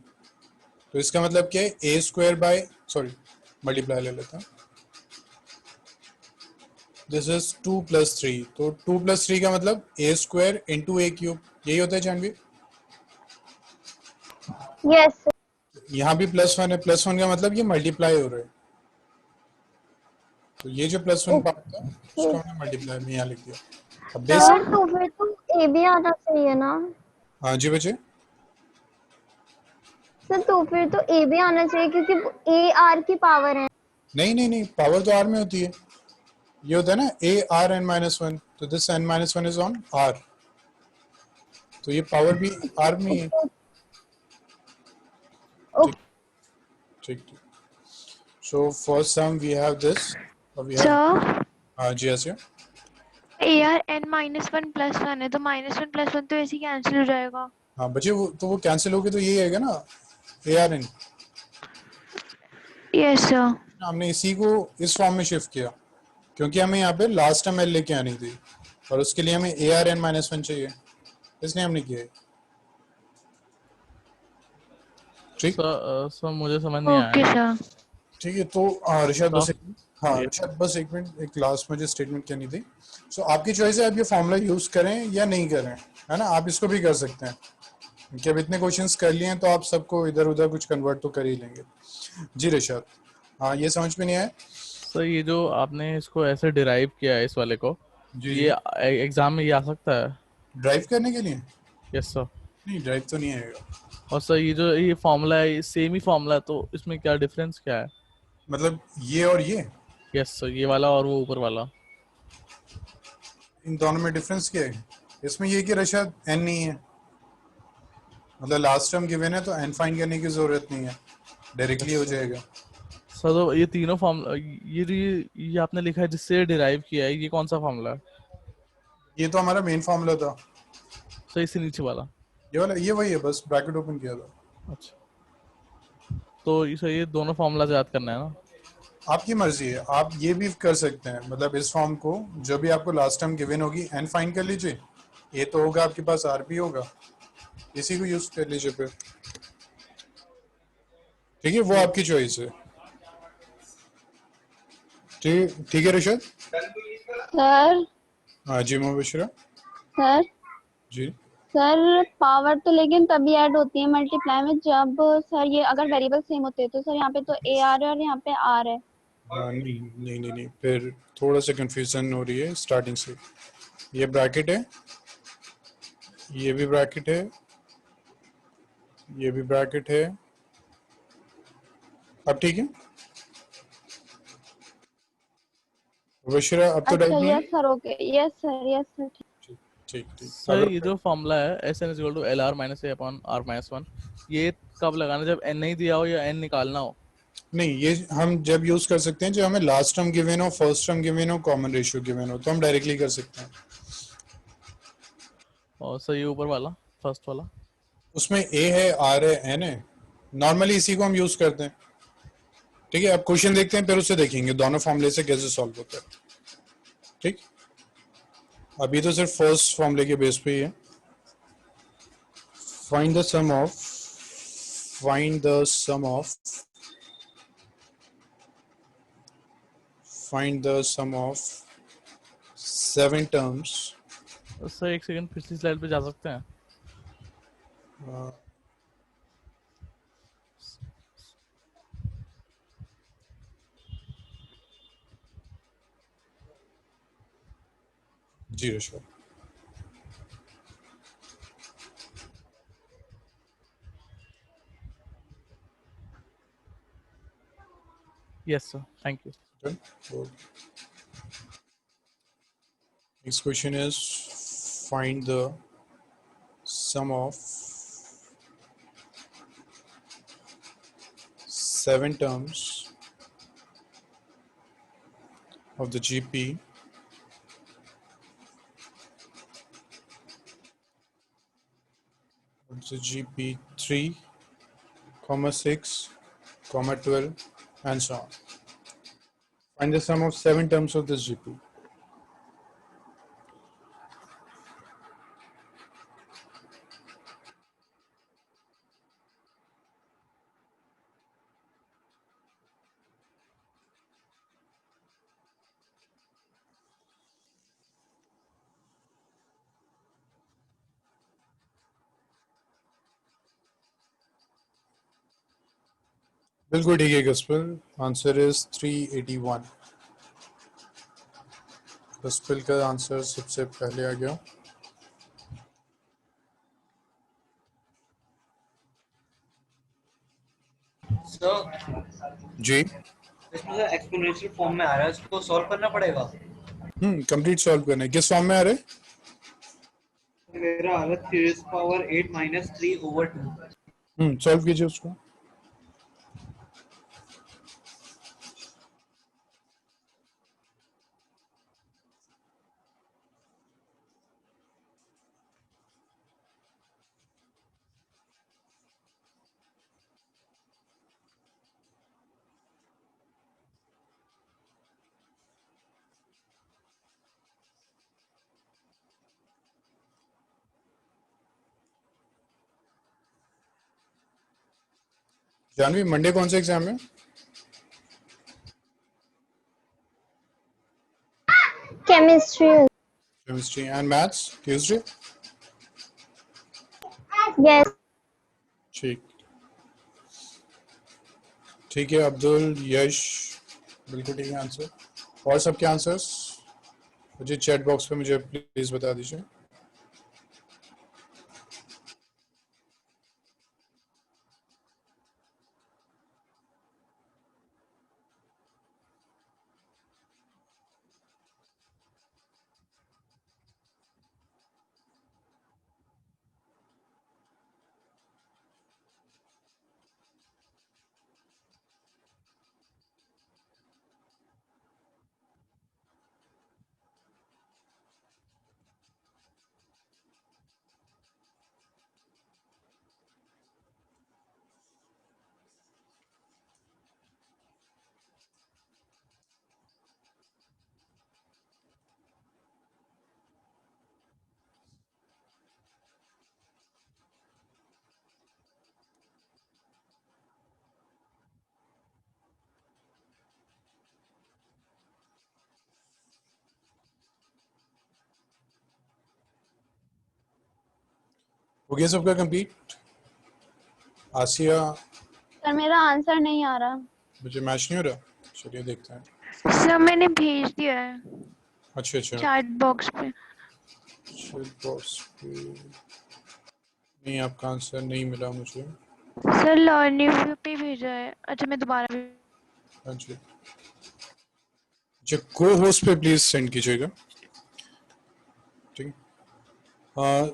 तो इसका मतलब क्या है, a square by sorry multiply ले लेता हूँ, दिस इज 2 प्लस 3, तो 2 प्लस 3 का मतलब a square into a cube, यही होता है जानवी। Yes sir. यहाँ भी +1 है, +1 का मतलब ये मल्टीप्लाई हो रहा है, तो ये जो +1 पार्ट था उसको हमने मल्टीप्लाई में यहाँ लिख दिया। अब बेस सर तो फिर तो ए भी आना चाहिए ना हाँ जी बच्चे, सर, तो फिर तो ए भी आना चाहिए क्योंकि ए आर की पावर है। नहीं, पावर तो r में होती है, ये होता है ना a r(n-1), तो this n-1 is on r, तो ये पावर भी r में ही है। ओके ठीक, so first sum we have this, और वी हैव सर हाँ जी ऐसे, AR(n - 1 + 1 है तो -1 + 1 तो ऐसे ही कैंसिल हो जाएगा। हाँ बच्चे वो कैंसिल हो गए, तो यही आएगा ना ARN। Yes sir. हमने इसी को इस फॉर्म में शिफ्ट किया क्योंकि हमें यहाँ पे लास्ट टर्म एल लेके आनी थी और उसके लिए हमें ARN-1 चाहिए, इसलिए हमने किया है। ठीक सर मुझे समझ नहीं ओके आया। सर। ठीक है, तो ऋषभ बस ये- ऋषभ बस एक मिनट, एक लास्ट मुझे स्टेटमेंट करनी थी। सो आपकी चॉइस है, आप ये फॉर्मूला यूज करें या नहीं करें, है ना, आप इसको भी कर सकते हैं क्योंकि अब इतने क्वेश्चंस कर लिए हैं तो आप सबको इधर उधर कुछ कन्वर्ट तो कर ही लेंगे। जी ऋषभ, हाँ ये समझ में नहीं आया। सर ये जो आपने इसको ऐसे डिराइव किया है इस वाले को, जी ये एग्जाम में ये आ सकता है? ड्राइव करने के लिए यस सर। नहीं, ड्राइव तो नहीं आएगा। और सर ये जो ये फॉर्मूला है सेम ही फॉर्मूला है, तो इसमें क्या डिफरेंस क्या है? मतलब ये और ये, यस सर, ये वाला और वो ऊपर वाला। इन दोनों में डिफरेंस क्या है? इसमें ये कि ऋषभ n नहीं है, मतलब लास्ट टर्म गिवन है तो n फाइंड करने की जरूरत नहीं है, डायरेक्टली हो जाएगा। सर तो ये तीनों फॉर्मूला, ये आपने लिखा है जिससे डिराइव किया है, ये कौन सा फॉर्मूला है? ये तो हमारा मेन फॉर्मूला था, सर इससे नीचे वाला? ये वाला, ये वही है, बस ब्रैकेट ओपन किया था। अच्छा, तो इसे ये दोनों फॉर्मूला याद करना है ना? आपकी मर्जी है, आप ये भी कर सकते हैं, मतलब इस फॉर्म को जो भी आपको लास्ट टाइम गिवन होगी n फाइंड कर लीजिए, ये तो होगा आपके पास, r भी होगा, इसी को यूज कर लीजिए फिर। ठीक है, वो आपकी चॉइस है। ठीक है ऋषभ। सर हाँ जी मुबशिरा सर जी। सर पावर तो लेकिन तभी ऐड होती है मल्टीप्लाई में जब सर ये अगर वेरिएबल सेम होते हैं, तो सर यहाँ पे तो ए आर है और यहाँ पे आर है। हाँ नहीं, फिर थोड़ा सा कंफ्यूजन हो रही है स्टार्टिंग से। ये ब्रैकेट है, ये भी ब्रैकेट है, ये भी ब्रैकेट है, अब ठीक है मुबशिरा, अब तो अच्छा डाउट नहीं है? Yes sir, okay yes sir ठीक सर अगर ये जो फॉर्मूला है SN = LR - A/R-1, ये कब लगाना, जब n नहीं दिया हो या n निकालना हो? नहीं, ये हम जब यूज कर सकते हैं जब हमें लास्ट टर्म गिवन हो, फर्स्ट टर्म गिवन हो, कॉमन रेशियो गिवन हो, तो हम डायरेक्टली कर सकते हैं। और सर ये ऊपर वाला फर्स्ट वाला? उसमें a है, r है, n है, नॉर्मली इसी को हम यूज करते हैं। ठीक है, अब क्वेश्चन देखते हैं फिर उससे देखेंगे दोनों फॉर्मूले से कैसे सॉल्व होता है। ठीक, अभी तो सिर्फ फर्स्ट फॉर्मूले के बेस पे ही है। Find the sum of 7 terms। Sir एक सेकंड पिछली स्लाइड पे जा सकते हैं? जी Rishabh. Yes sir, thank you. Next question is find the sum of 7 terms of the GP GP 3, 6, 12 and so on. Find the sum of 7 terms of this GP. बिल्कुल ठीक है गस्पिल, आंसर इज 381। गस्पिल का आंसर सबसे पहले आ गया। सर जी इसमें sir exponential form में आ रहा है, इसको सॉल्व करना पड़ेगा। कंप्लीट सॉल्व करना है। किस फॉर्म में आ रहे? मेरा आ रहा है 3 - 8 - 3/2। सॉल्व कीजिए उसको। जानवी, मंडे कौन सा एग्जाम है? Chemistry. Chemistry and maths Tuesday. Yes. ठीक ठीक है अब्दुल, यश, बिल्कुल ठीक है आंसर। और सबके आंसर्स मुझे चैट बॉक्स पे मुझे प्लीज बता दीजिए। हो गया सबका कंप्लीट? आसिया, सर मेरा आंसर नहीं आ रहा। मुझे मैच नहीं हो रहा, चलिए देखते हैं। सर मैंने भेज दिया है अच्छा चैट बॉक्स पे। चैट बॉक्स पे नहीं, आपका आंसर नहीं मिला मुझे। सर लर्निंग पे भेजा है। अच्छा मैं दोबारा भी। हाँ जी, जो को होस्ट पे प्लीज सेंड कीजिएगा। ठीक है।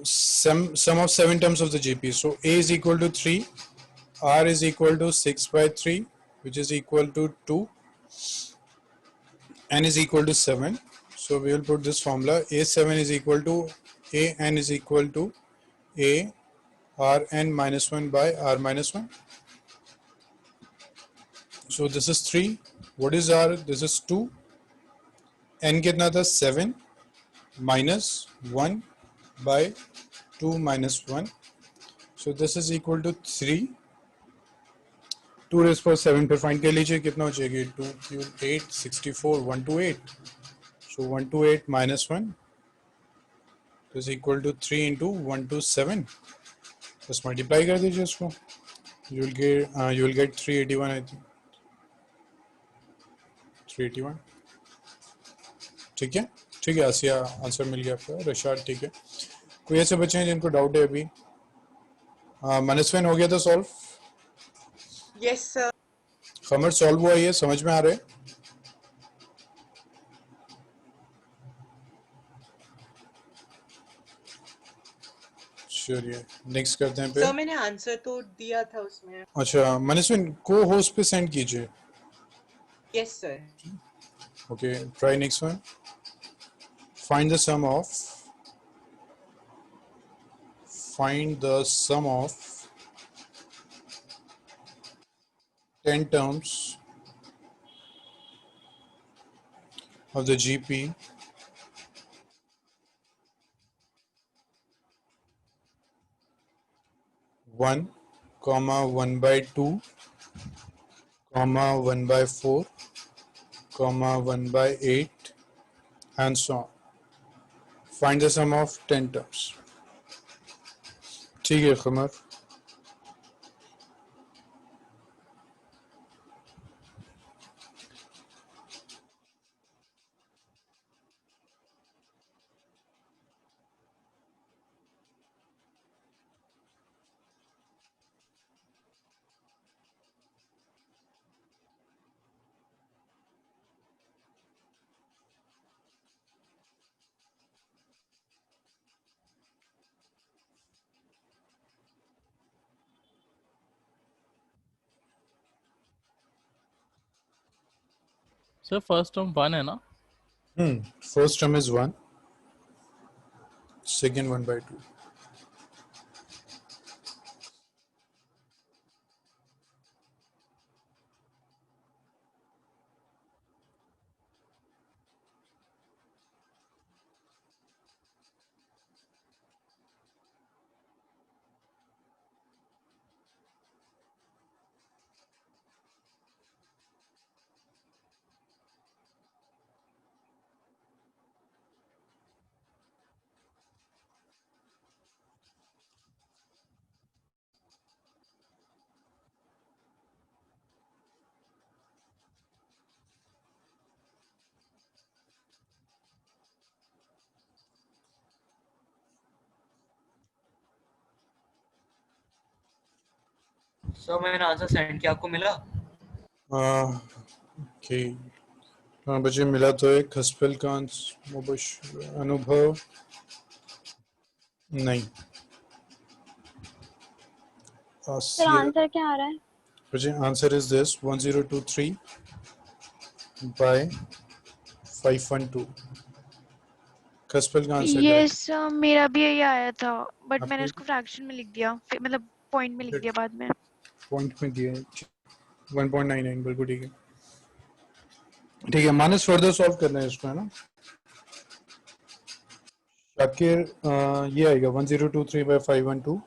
sum of 7 terms of the GP. So A is equal to 3, R is equal to 6/3, which is equal to 2, N is equal to 7. So we will put this formula: A7 is equal to AN is equal to A Rn minus 1 by R minus 1. So this is 3. What is R? This is 2. N कितना था? 7 minus 1 by 2 minus 1. So this is equal to 3. 2 raised power 7 पे find कर लीजिए कितना हो जाएगी? 2 cube 8 64 128. So 128 minus 1 is equal to 3 into 127. बस multiply कर दीजिए इसको, you will get 381 I think. 381 ठीक है। ठीक है आसिया, आंसर मिल गया आपका। रशाद ठीक है। कोई ऐसे बच्चे हैं जिनको डाउट है अभी? मनस्विन हो गया था solve? Yes sir. Qamar solve हुआ, ये समझ में आ रहा है? चलिए नेक्स्ट करते हैं सर पे। मैंने आंसर तो दिया था उसमें। अच्छा मनस्विन, को होस्ट पे सेंड कीजिए। Yes sir. Okay try next one. Find the sum of of 10 terms of the GP (1, 1/2, 1/4, 1/8 and so on. Find the sum of 10 terms. ठीक है खमर। सर फर्स्ट टर्म 1 है ना? First term is 1, second 1/2. Sir मैंने answer send किया, आपको मिला? Okay. हाँ बच्चे मिला तो है. खसफल का अनुभव नहीं. सर आंसर क्या आ रहा है? बच्चे आंसर इज दिस 1023 by 512. खसफल का आंसर क्या है? यस मेरा भी यही आया था, बट मैंने आपके उसको फ्रैक्शन में लिख दिया, मतलब पॉइंट में लिख दिया बाद में. पॉइंट में दिया है 1.99. बिल्कुल ठीक है. ठीक है, माइनस फर्दर सॉल्व करना है इसको, है ना. शाकिर ये आएगा 1023 by 512.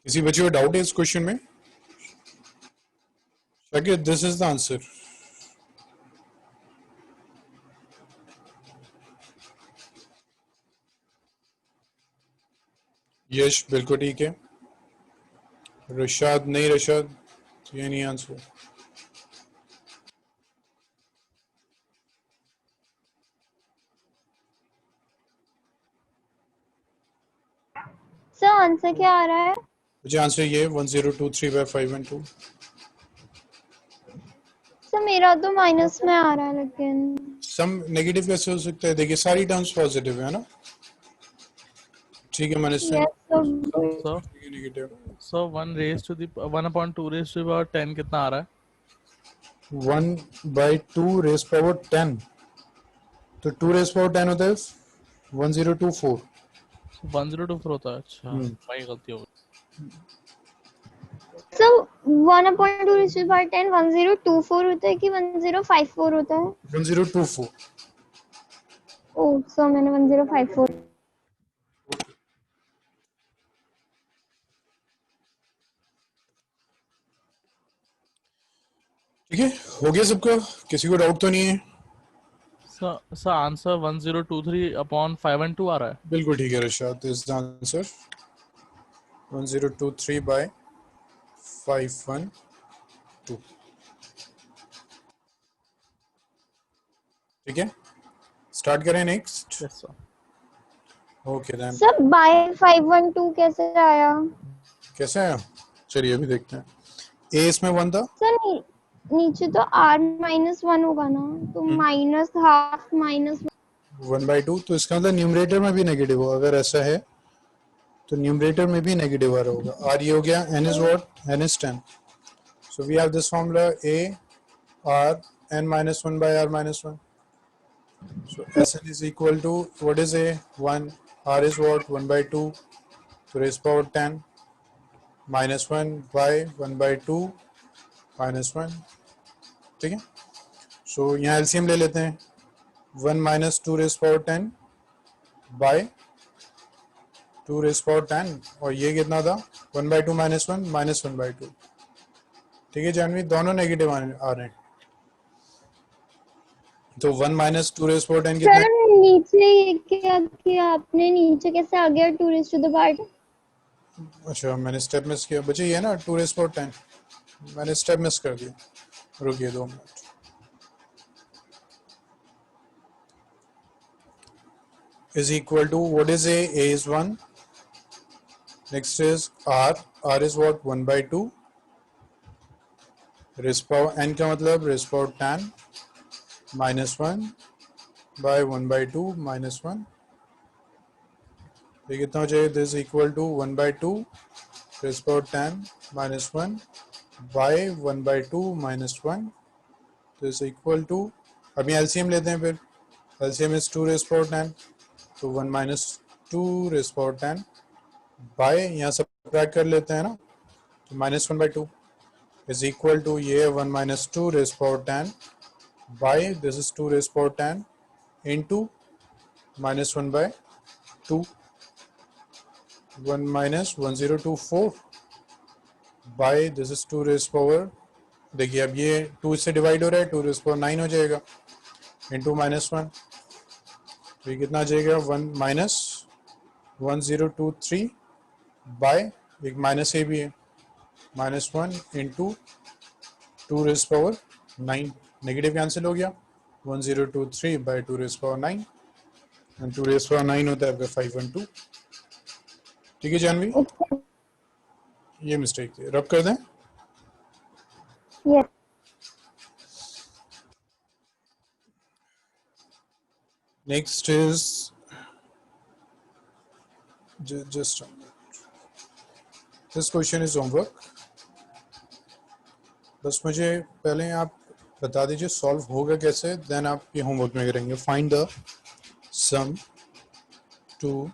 किसी बच्चे को डाउट है इस क्वेश्चन में? Shakir this is the answer. Yash बिल्कुल ठीक है. रशाद नहीं, रशाद ये नहीं आंसर. सर आंसर क्या आ रहा है? मुझे आंसर ये 1023 by 512. सर मेरा तो माइनस में आ रहा है, लेकिन सम नेगेटिव कैसे हो सकता है? देखिए सारी टर्म्स पॉजिटिव है ना. ठीक है, minus yes sir. Sir negative. Sir 1 raise to the 1/2 raise to power 10 कितना आ रहा है? 1/2 रेस पावर 10. तो 2 रेस पावर 10 होता है 1024. 1024 होता है. अच्छा भाई गलती हो गई. सर 1/2 रेज़ टू पावर 10 1024 होता है कि 1054 होता है? 1024. ओह सर मैंने 1054. ठीक है, हो गया सबका? किसी को डाउट तो नहीं है? सर आंसर 1023/512 आ रहा है. बिल्कुल ठीक है Rashad. Is the answer 1023 by 512. ठीक है, स्टार्ट करें next. Yes sir. Okay then. Sir by 512 कैसे आया? कैसे आया? चलिए अभी देखते हैं. ए इसमें 1 था. सर नीचे तो r-1 होगा ना, तो माइनस हाफ माइनस 1/2. तो इसका मतलब न्यूमरेटर में भी नेगेटिव होगा. अगर ऐसा है तो न्यूमरेटर में भी नेगेटिव आ रहा होगा. आर ये हो गया. N is what? N is 10. So we have this formula a r n minus 1 by r minus 1. So Sn is equal to what is a 1, r is what 1/2 to raise power 10 minus 1 by 1/2 minus 1. ठीक है. सो यहाँ LCM ले लेते हैं. 1 minus 2 raise power 10 by 2 raise power 10 और ये कितना था? 1/2 minus 1 minus 1/2. ठीक है जानवी, दोनों नेगेटिव आ रहे हैं. तो 1 minus 2 raise power 10 कितना? सर नीचे ये क्या किया आपने? नीचे कैसे आ गया 2 रेज़ टू द पावर? अच्छा मैंने स्टेप मिस किया बच्चे. ये ना 2 raise power 10 मैंने स्टेप मिस कर दिया. रुकिए 2 minute. is equal to, what is A? A is 1. Next is R. R is what? 1 by 2. Raised power n का मतलब raised power tan minus 1 by 1 by 2 minus 1. ये कितना हो जाएगा? This is equal to 1 by 2 raised power tan minus 1 by 1 by 2 minus 1. This is equal to, अभी LCM लेते हैं फिर. LCM is 2 raised power tan, तो 1 minus 2 raised power tan by, यहाँ subtract कर लेते हैं ना, तो minus 1 by 2 is equal to ये 1 minus 2 raised power tan by, this is 2 raised power tan into minus 1 by 2. 1 minus 1024 by, this is 2 raised power, देखिए अब ये 2 से डिवाइड हो रहा है, 2 raised power 9 हो जाएगा into minus 1. तो ये कितना आ जाएगा? 1 minus 1023 by, एक माइनस ए भी है, minus 1 into 2 raised power 9. Negative cancel हो गया. 1023 by 2 raised power 9 and 2 raised power 9 होता है आपका 512. ठीक है जानवी, ये मिस्टेक थी, रब कर दें. Yes. Next is just a minute. This question is homework. बस मुझे पहले आप बता दीजिए सॉल्व होगा कैसे, देन आप ये होमवर्क में करेंगे. Find the sum to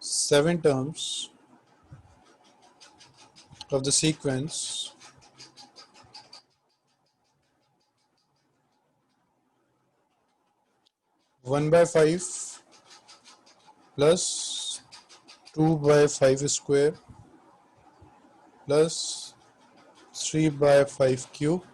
7 terms of the sequence 1 by 5 plus 2 by 5 square plus 3 by 5 cube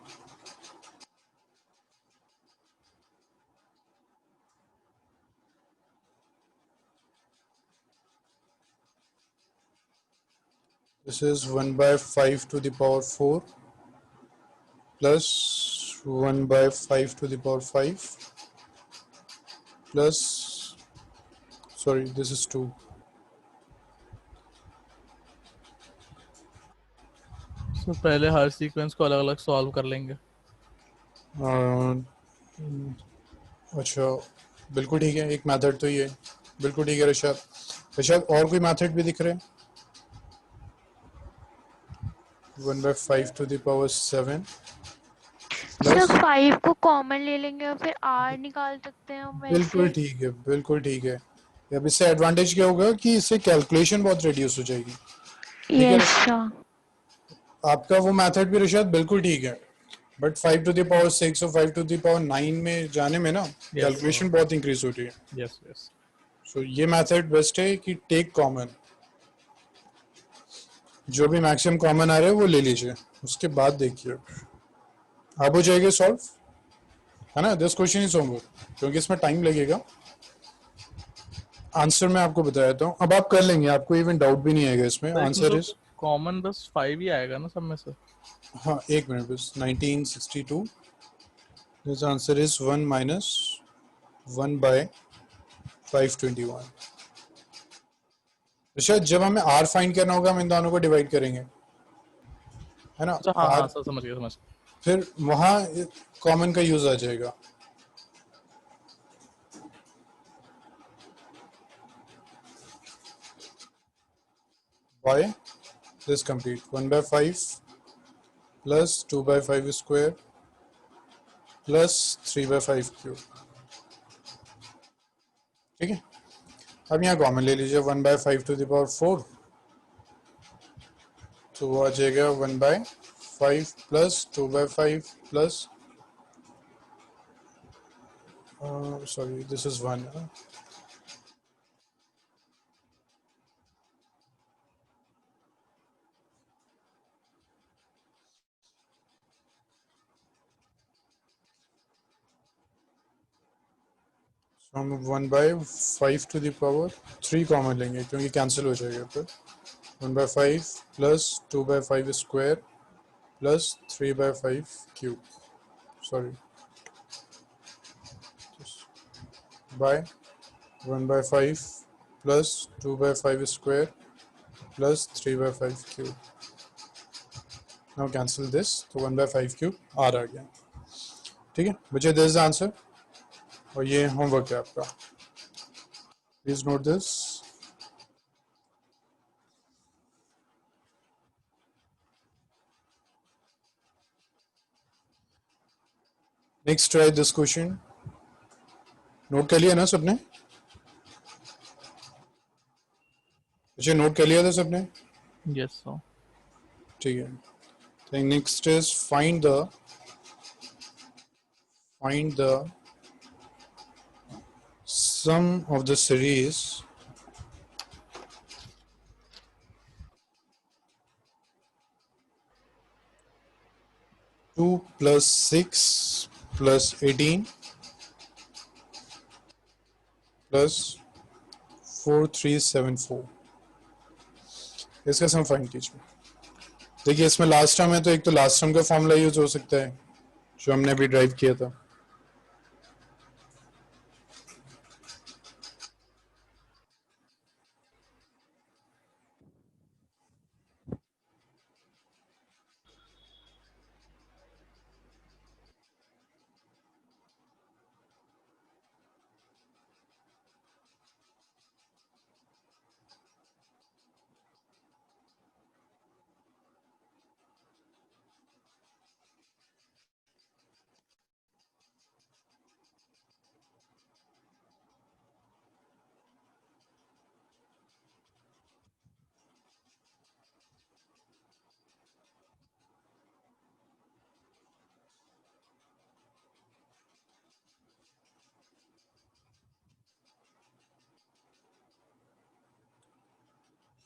this is 1 by 5 to the power 4 plus 1 by 5 to the power 5 plus, sorry, this is 2. So पहले हर sequence को अलग अलग solve कर लेंगे. अच्छा बिल्कुल ठीक है, एक मेथड तो ये बिल्कुल ठीक है. रशाद, रशाद और कोई मेथड भी दिख रहे हैं? 1 by 5 to the power 7 sir plus, 5 को कॉमन ले लेंगे और फिर r निकाल सकते हैं हम बिल्कुल वैसे. ठीक है, बिल्कुल ठीक है. अब इससे एडवांटेज क्या होगा कि इससे कैलकुलेशन बहुत रिड्यूस हो जाएगी. है यस सर. आपका वो मेथड भी रशाद बिल्कुल ठीक है, बट 5 to the power 6 और 5 to the power 9 में जाने में ना कैलकुलेशन बहुत इंक्रीज हो रही है. Yes yes. सो ये मेथड बेस्ट है कि टेक कॉमन, जो भी मैक्सिमम कॉमन आ रहा है वो ले लीजिए, उसके बाद देखिए आप हो जाएगा सॉल्व, है ना. दिस क्वेश्चन इज होमवर्क, क्योंकि इसमें टाइम लगेगा. आंसर मैं आपको बताया था, अब आप कर लेंगे, आपको इवन डाउट भी नहीं आएगा इसमें. आंसर इज, कॉमन बस 5 ही आएगा ना सब में से. हाँ एक मिनट बस. 1962, this answer is 1 minus 1 by 521. शायद जब हमें r फाइंड करना होगा हम इन दोनों को डिवाइड करेंगे, है ना. अच्छा हाँ R, हाँ सर समझ गया. फिर वहां कॉमन का यूज आ जाएगा. Why? This complete 1 by 5 plus 2 by 5 square plus 3 by 5 cube. ठीक है, अब यहाँ कॉमन ले लीजिए. 1 by 5 to the power 4, तो वो आ जाएगा 1 by 5 plus 2 by 5 plus, sorry, this is 1. So हम 1 by 5 to the power 3 common लेंगे क्योंकि कैंसिल हो जाएगा. फिर 1 by 5 plus 2 by 5 square plus 3 by 5 cube, sorry, by 1/5 plus 2/5 square plus 3/5 cube. Now cancel this, तो 1/5 cube R आ गया. ठीक है बच्चे, दिस इज आंसर और ये होमवर्क है आपका. Please note this. Next try this question. Note कर लिया ना सबने? बच्चे नोट कर लिया था सबने? Yes, sir. ठीक है. Next is find the sum of the series two plus 6 plus 18 plus 4374. इसका सम फाइंड कीजिए. देखिए इसमें लास्ट टर्म है तो एक तो लास्ट टर्म का फॉर्मूला यूज हो सकता है जो हमने अभी ड्राइव किया था.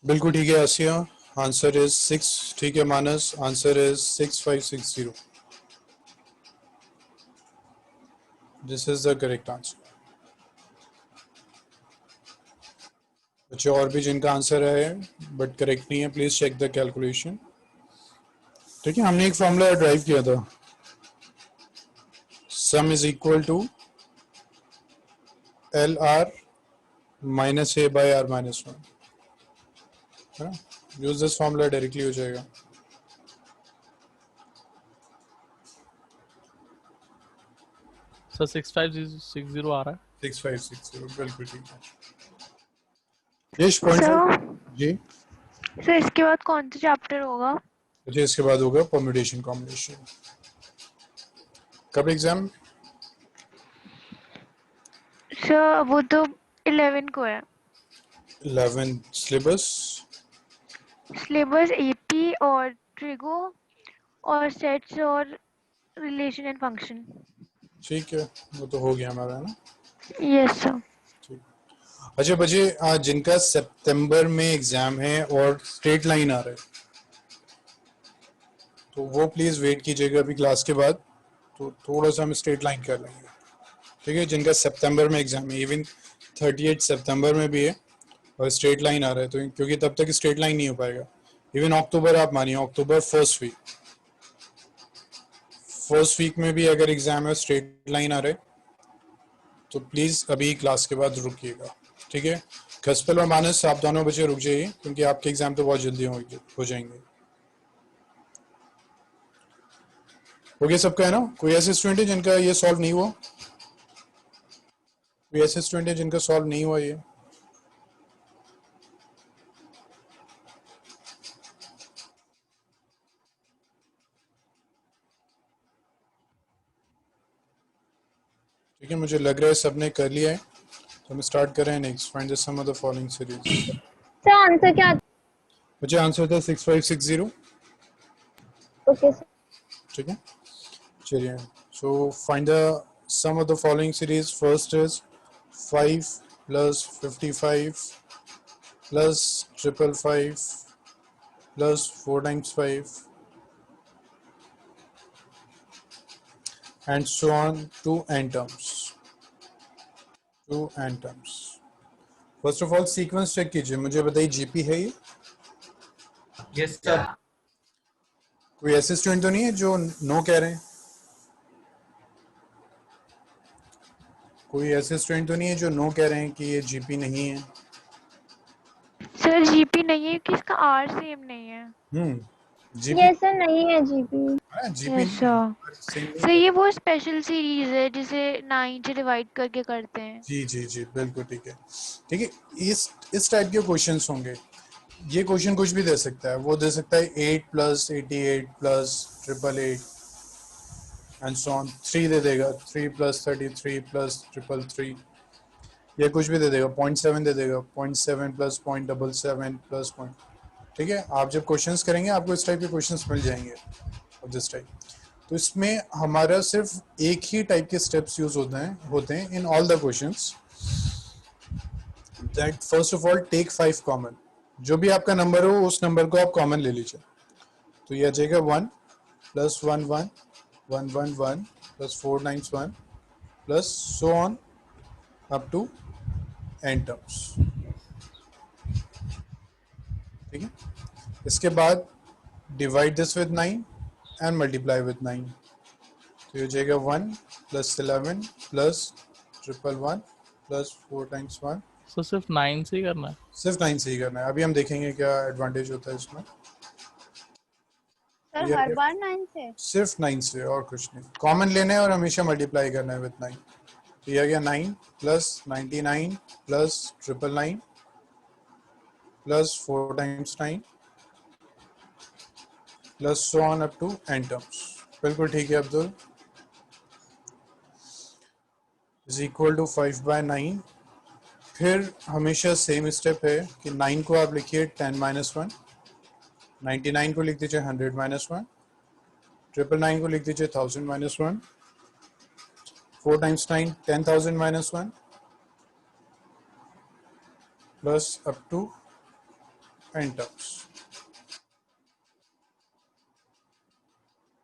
बिल्कुल ठीक है आसिया. Answer is 6. ठीक है Manas, answer is 6560. This is the correct answer. बच्चे और भी जिनका आंसर है बट करेक्ट नहीं है, प्लीज चेक द कैलकुलेशन. ठीक है, हमने एक फॉर्मूला ड्राइव किया था. Sum is equal to l r minus a by r minus 1. Use this formula, directly हो जाएगा. सर 6560 आ रहा है. 6560 बिल्कुल ठीक है. यश पॉइंट जी. सर इसके बाद कौन सा चैप्टर होगा? मुझे इसके बाद होगा परम्यूटेशन कॉम्बिनेशन. कब एग्जाम? सर वो तो 11 को है. 11 सिलेबस. सिलेबस एपी और ट्रिगो और सेट्स और रिलेशन एंड फंक्शन. ठीक है, वो तो हो गया हमारा है ना. Yes sir. अच्छा बच्चे, आज जिनका सितंबर में एग्जाम है और स्ट्रेट लाइन आ रहा है तो वो प्लीज वेट कीजिएगा अभी क्लास के बाद, तो थोड़ा सा हम स्ट्रेट लाइन कर लेंगे. ठीक है, जिनका सितंबर में एग्जाम है, इवन 38 सितंबर में भी है और स्ट्रेट लाइन आ रहा है, तो क्योंकि तब तक स्ट्रेट लाइन नहीं हो पाएगा. इवन अक्टूबर आप मानिए, अक्टूबर फर्स्ट वीक में भी अगर एग्जाम है स्ट्रेट लाइन आ रहा है तो प्लीज अभी क्लास के बाद रुकिएगा. ठीक है, खसपल और मानस आप दोनों बच्चे रुक जाइए क्योंकि आपके एग्जाम तो बहुत जल्दी हो जाएंगे. हो गया सबका है ना? कोई ऐसे स्टूडेंट है जिनका ये सॉल्व नहीं हुआ? कोई ऐसे स्टूडेंट है जिनका सॉल्व नहीं हुआ ये? ठीक है, मुझे लग रहा है सबने कर लिया है तो हम स्टार्ट कर रहे हैं. Next, find the sum of the following series. Sir answer क्या? मुझे आंसर था 6560. Okay sir. ठीक है, चलिए. So find the sum of the following series. First is 5 plus 55 plus 555 plus 4 times 5 and so on to n terms. First of all sequence check कीजिए. मुझे बताइए GP है ये? Yes sir. कोई ऐसे स्टूडेंट तो नहीं है जो नो कह रहे हैं? कोई ऐसे स्टूडेंट तो नहीं है जो नो कह रहे हैं कि ये जीपी नहीं है? सर जीपी नहीं है कि इसका आर सेम नहीं है। जीपी ये सर नहीं है जीपी। जीपी यस नहीं है, सर। सेम नहीं सर है। ये वो स्पेशल सीरीज है जिसे 9 से डिवाइड करके करते हैं। जी जी जी बिल्कुल ठीक है। ठीक है, इस टाइप के क्वेश्चंस होंगे। ये क्वेश्चन कुछ भी दे सकता है, वो दे सकता है 8 plus 88 plus 888 and so on. 3 दे देगा, 3 प्लस 33 प्लस 333, या कुछ भी दे देगा, 0.7 दे देगा, 0.7 प्लस 0.77 प्लस पॉइंट। ठीक है, आप जब क्वेश्चंस करेंगे आपको इस टाइप के क्वेश्चंस मिल जाएंगे ऑफ दिस टाइप। तो इसमें हमारा सिर्फ एक ही टाइप के स्टेप्स यूज होते हैं in all the questions. That first of all take 5 common. जो भी आपका नंबर हो उस नंबर को आप कॉमन ले लीजिए। तो ये आ जाएगा 1 plus 1 1 1 1 1 plus 4 9 1 plus so on up to n terms. ठीक है, इसके बाद divide this with 9 and multiply with 9। तो ये हो जाएगा 1 plus 11 plus 111 plus 4 times 1। So सिर्फ 9 से ही करना है? सिर्फ 9 से ही करना है। अभी हम देखेंगे क्या एडवांटेज होता है इसमें। सर ये हर बार 9 से? सिर्फ 9 से और कुछ नहीं। कॉमन लेना है और हमेशा मल्टीप्लाई करना है विद 9। तो ये आ गया 9 plus 99 plus 999 plus 4 times 9 plus so on up to n terms. बिल्कुल ठीक है अब्दुल। Is equal to 5/9। फिर हमेशा सेम स्टेप है कि 9 को आप लिखिए 10 माइनस 1, 99 को लिख दीजिए 100 माइनस 1, 999 को लिख दीजिए 1000 minus 1, 4 times 9 10,000 minus 1 plus up to n terms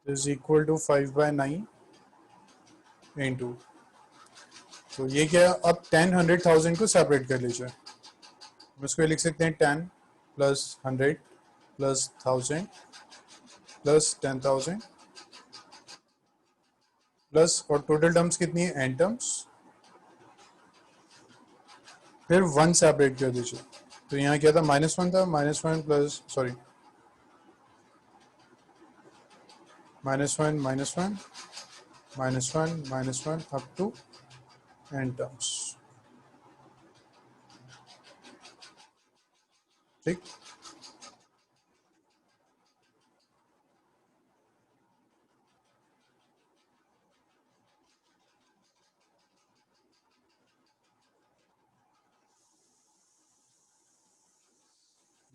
is equal to 5/9 into. तो ये क्या, अब 10 100,000 को सेपरेट कर लीजिए। हम इसको लिख सकते हैं 10 प्लस 100 प्लस 1000 प्लस 10,000 प्लस, और टोटल टर्म्स कितनी है, n टर्म्स। फिर 1 सेपरेट कर दीजिए। तो यहाँ क्या था, -1 था, -1 plus sorry -1 -1 -1 -1 up to n terms. ठीक,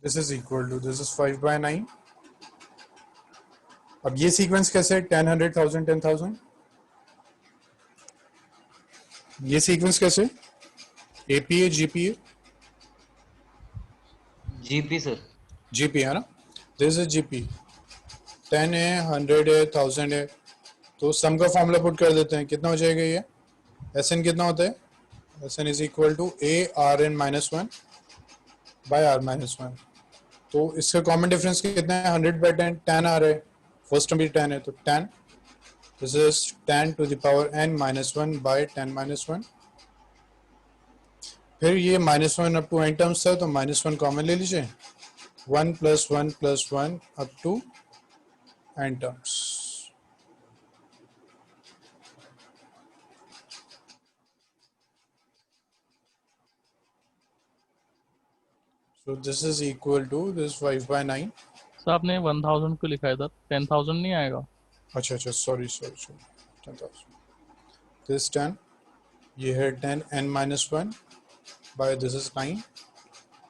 this is equal to, this is 5/9। अब ये सीक्वेंस कैसे है, 10 100,000 10,000। ये सीक्वेंस कैसे, एपी है जीपी है, जीपी सर। जीपी है ना। दिस इज जीपी, 10 है 100 है 1000 है। तो सम का फॉर्मूला पुट कर देते हैं, कितना हो जाएगा ये, एस एन कितना होता है, s n is equal to a r n -1 by r -1। तो इसका कॉमन डिफरेंस कितना है, 100/10, 10 आ रहा है, फर्स्ट टर्म भी 10 है, तो 10, this is 10 to the power n -1 by 10 -1। फिर ये -1 अप टू n टर्म्स था, तो -1 कॉमन ले लीजिए, 1 + 1 + 1 up to n terms. So this is equal to this 5/9. Sir आपने 1000 को लिखा है इधर, 10,000 नहीं आएगा? अच्छा अच्छा, सॉरी 10,000। दिस 10, ये है 10 n -1 बाय दिस इज 9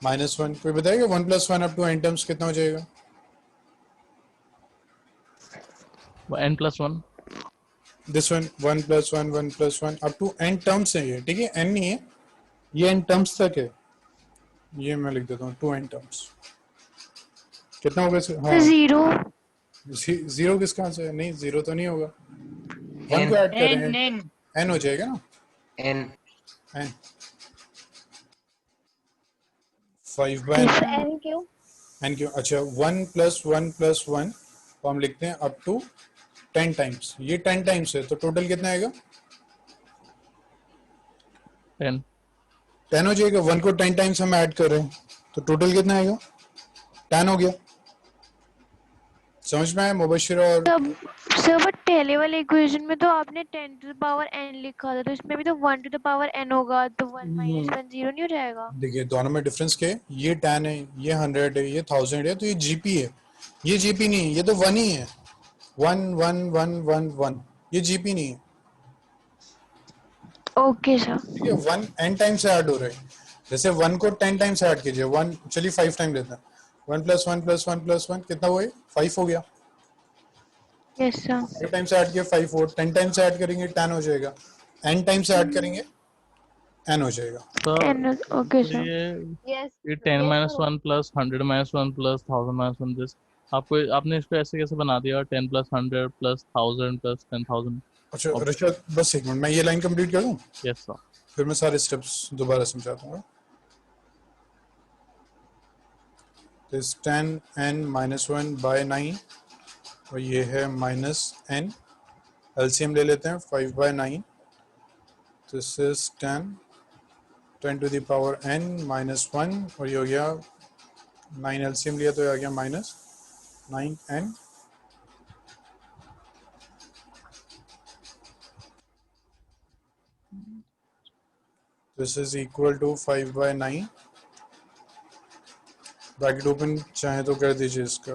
-1। कोई बताएगा 1 + 1 अप टू n टर्म्स कितना हो जाएगा? n+1। This one 1 + 1 1 + 1 up to n terms है ये, ठीक है, n नहीं है, ये n टर्म्स तक है। ये मैं लिख देता हूँ 2n टर्म्स। कितना होगा इसका? हाँ, 0 जीरो किसका आंसर है, नहीं जीरो तो नहीं होगा, 1 को ऐड कर रहे हैं, n हो जाएगा ना, एन n 5/9 n क्यों? n क्यों, अच्छा 1 + 1 + 1 तो हम लिखते हैं अप टू 10 टाइम्स। ये 10 टाइम्स है, तो टोटल कितना आएगा, 10. 10 हो जाएगा, 1 को 10 टाइम्स हम ऐड कर रहे हैं तो टोटल कितना आएगा? 10 हो गया। समझ में आया मुबशिर? और तब सर बट पहले वाले इक्वेशन में तो आपने 10 टू द पावर n लिखा था, तो इसमें भी तो 1 टू द पावर n होगा, तो 1 माइनस 1 0 नहीं हो जाएगा? देखिए दोनों में डिफरेंस क्या है? ये 10 है, ये 100 है, ये 1000 है, तो ये जीपी है, ये जीपी नहीं है, ये तो 1 ही है। 1 1 1 1 1, ये जीपी नहीं है। Okay sir. ठीक है, 1 n टाइम से ऐड हो रहा है। जैसे 1 को 10 टाइम से ऐड कीजिए, 1 चलिए 5 टाइम लेते हैं। 1 प्लस 1 प्लस 1 प्लस 1 कितना हुआ? 5 हो गया। Yes sir. 5 टाइम से ऐड किया 5 और 10 टाइम से ऐड करेंगे 10 हो जाएगा, n टाइम से ऐड करेंगे n हो जाएगा। सर n ओके तो सर। ये 10 minus 1 plus 100 minus 1 plus 1000 minus 1 this, आपने इसको ऐसे कैसे बना दिया? 10 प्लस 100 प्लस 1000 प्लस 10,000। अच्छा ऋषभ, बस एक मिनट, मैं ये लाइन कंप्लीट कर दूं, यस सर। फिर मैं सारे स्टेप्स दोबारा समझाता हूँ। दिस 10n माइनस 1 बाय 9 और ये है माइनस n, एलसीएम ले लेते हैं 5 by 9, this is 10 to the power n minus 1 और ये हो गया 9, एलसीएम लिया तो ये आ गया minus 9n। This is equal to 5 by 9, bracket open चाहे तो कर दीजिए, इसका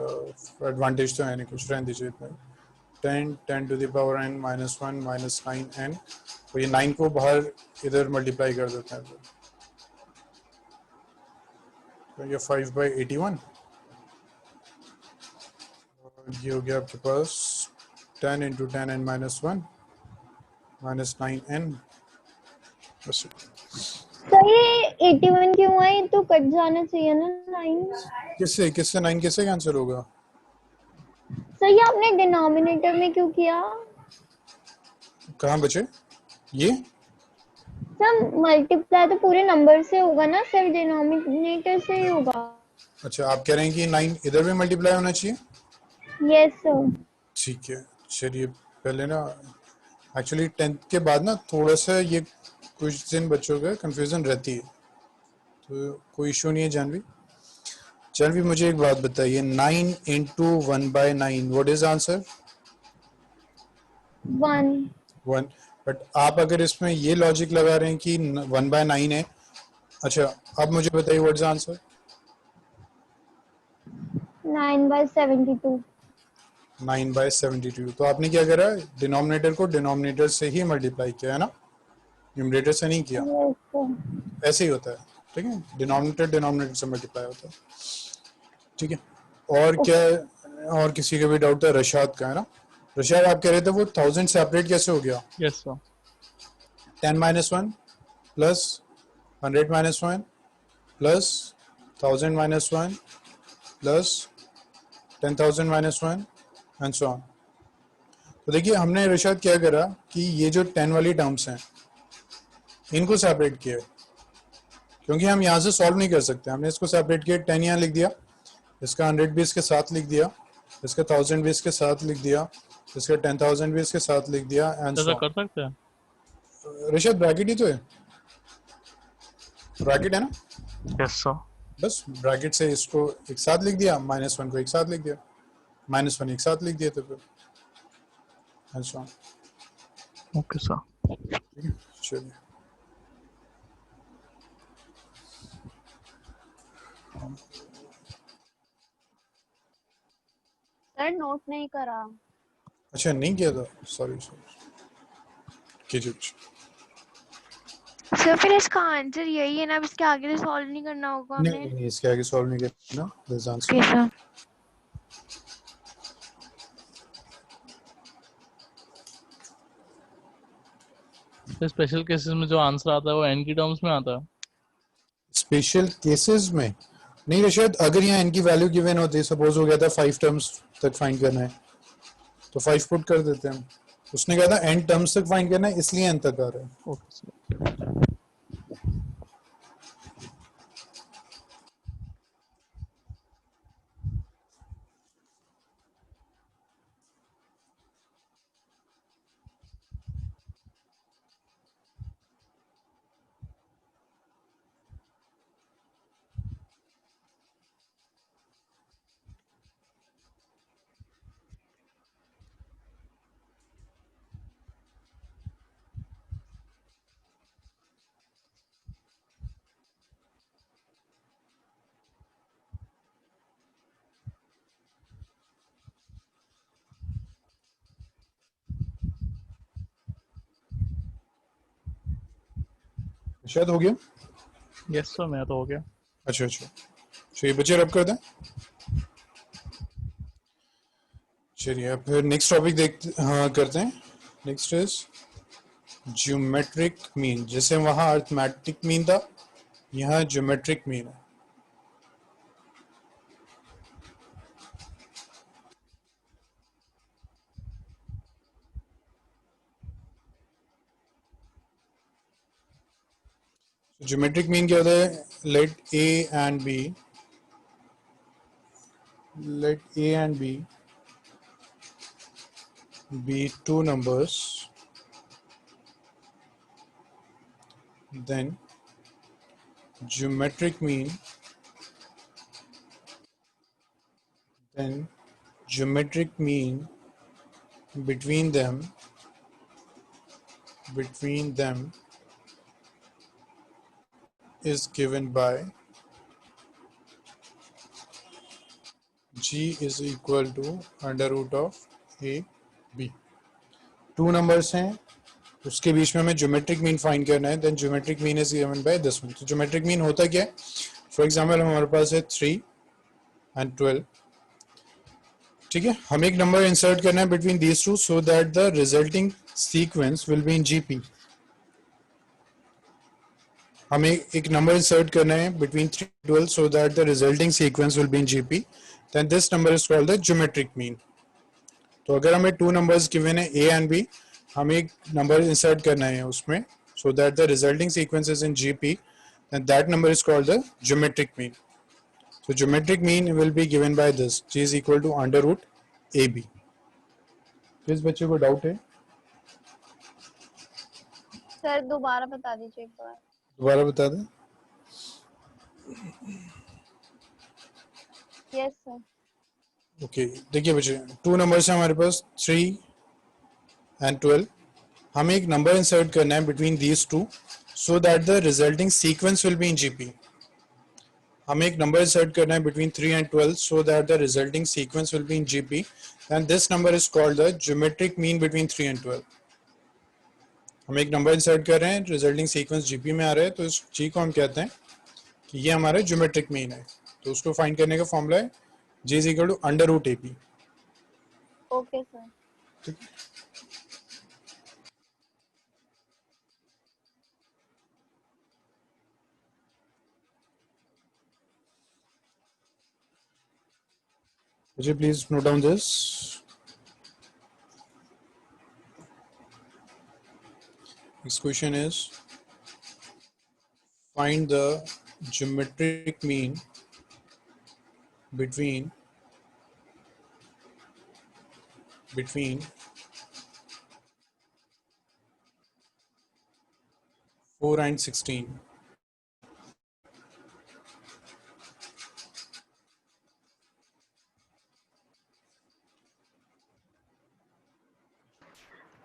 एडवांटेज तो है नहीं कुछ, रहने दीजिए इतना। 10 to the power n minus 1 minus 9n, तो ये 9 को बाहर इधर मल्टीप्लाई कर देते हैं, तो ये 5 बाई 81 और ये हो गया आपके पास 10 into 10n minus 1 minus 9n। बस सर ये 81 क्यों है? तो कट जाना चाहिए ना 9। किससे किससे 9 किससे कैंसिल होगा? सर ये आपने डिनोमिनेटर में क्यों किया? कहाँ बचे ये? सर मल्टीप्लाई तो पूरे नंबर से होगा ना, सिर्फ डिनोमिनेटर से ही होगा। अच्छा आप कह रहे हैं कि 9 इधर भी मल्टीप्लाई होना चाहिए? Yes sir. ठीक है, चलिए पहले ना एक्चुअली 10th के बाद ना थोड़ा सा ये कुछ दिन बच्चों का कंफ्यूजन रहती है, तो कोई इशू नहीं है। जानवी, जानवी मुझे एक बात बताइए, 9 into 1 by 9 what is answer? 1 1। But आप अगर इसमें ये लॉजिक लगा रहे हैं कि 1 बाय 9 है, अच्छा अब मुझे बताइए व्हाट इज आंसर? 9/72। 9 बाय 72। तो आपने क्या करा, डिनोमिनेटर को डिनोमिनेटर से ही मल्टीप्लाई किया है ना, न्यूमरेटर से नहीं किया। Yes sir. ऐसे ही होता है, ठीक है, डिनोमिनेटर डिनोमिनेटर से मल्टीप्लाई होता है। ठीक है, और क्या, और किसी का भी डाउट था? रशाद का है ना, रशाद आप कह रहे थे वो 1000 सेपरेट कैसे हो गया? Yes sir. 10 minus 1 plus 100 minus 1 plus 1000 minus 1 plus 10,000 minus 1 and so on. तो देखिए हमने रशाद क्या करा कि ये जो 10 वाली टर्म्स हैं इनको सेपरेट किया, क्योंकि हम यहाँ से सॉल्व नहीं कर सकते, हमने इसको सेपरेट किया। 10 यहाँ लिख दिया, इसका 100 भी इसके साथ लिख दिया, इसका 1000 भी इसके साथ लिख दिया, इसका 10,000 भी इसके साथ लिख दिया एंड ऐसा सो कर सकते हैं? ऑन। रशाद ब्रैकेट ही तो है, ब्रैकेट है ना, यस सर। बस ब्रैकेट से इसको एक साथ लिख दिया, -1 को एक साथ लिख दिया, -1 एक साथ लिख दिया, तो फिर and so on. Okay sir. ठीक है, चलिए सर नोट नहीं करा। अच्छा नहीं किया था, सॉरी सॉरी, कीजिए कुछ। सर फिर इसका आंसर यही है ना, अब इसके आगे से सॉल्व नहीं करना होगा नहीं हमें? नहीं नहीं, इसके आगे सॉल्व नहीं करना, this answer. Okay sir. Special cases में जो आंसर आता है वो n की टर्म्स में आता है? स्पेशल केसेस में नहीं रशाद, अगर यहाँ n की वैल्यू गिवन होती है, सपोज हो गया था 5 टर्म्स तक फाइंड करना है तो 5 पुट कर देते हैं। उसने कहा था n टर्म्स तक फाइंड करना है, इसलिए n तक आ रहा है। Okay sir. शायद हो गया। यस सर मेरा तो हो गया। अच्छा अच्छा, चलिए बच्चे रब कर दें। चलिए अब फिर नेक्स्ट टॉपिक देखते हाँ करते हैं। Next is geometric mean. जैसे वहां अर्थमेटिक मीन था, यहाँ ज्योमेट्रिक मीन है। ज्योमेट्रिक मीन क्या होता है? Let a and b, let a and b be two numbers, then geometric mean between them is given by g is equal to under root of a b। Two numbers हैं, उसके बीच में हमें geometric mean find करना है। Then geometric mean is given by this one. तो geometric mean होता क्या है? फॉर एग्जांपल हमारे पास है 3 and 12, ठीक है। हमें एक नंबर इंसर्ट करना है between these two so that the resulting sequence will be in GP. हमें एक नंबर इंसर्ट करना है between 3 and 12 so that the resulting sequence will be in GP, then this number is called the geometric mean। तो अगर हमें two numbers given है A and B, हमें एक नंबर इंसर्ट करना है उसमें so that the resulting sequence is in GP, then that number is called the geometric mean। So geometric mean will be given by this, G is equal to under root AB। किस बच्चे को doubt है? Sir दोबारा बता दीजिए एक बार। दोबारा बता दें। Yes sir. ओके देखिए बच्चे, टू नंबर्स हैं हमारे पास 3 and 12। हमें एक नंबर इंसर्ट करना है between these two so that the resulting sequence will be in GP. हमें एक नंबर इंसर्ट करना है between 3 and 12 so that the resulting sequence will be in GP, and this number is called the geometric mean between 3 and 12। हम एक number insert कर रहे हैं, resulting sequence GP में आ रहा है, तो इस जी को हम कहते हैं कि ये हमारा ज्योमेट्रिक मीन है। तो उसको फाइंड करने का फॉर्मूला है G is equal to under root AP. Okay sir. Would you please note down this? Next question is find the geometric mean between 4 and 16।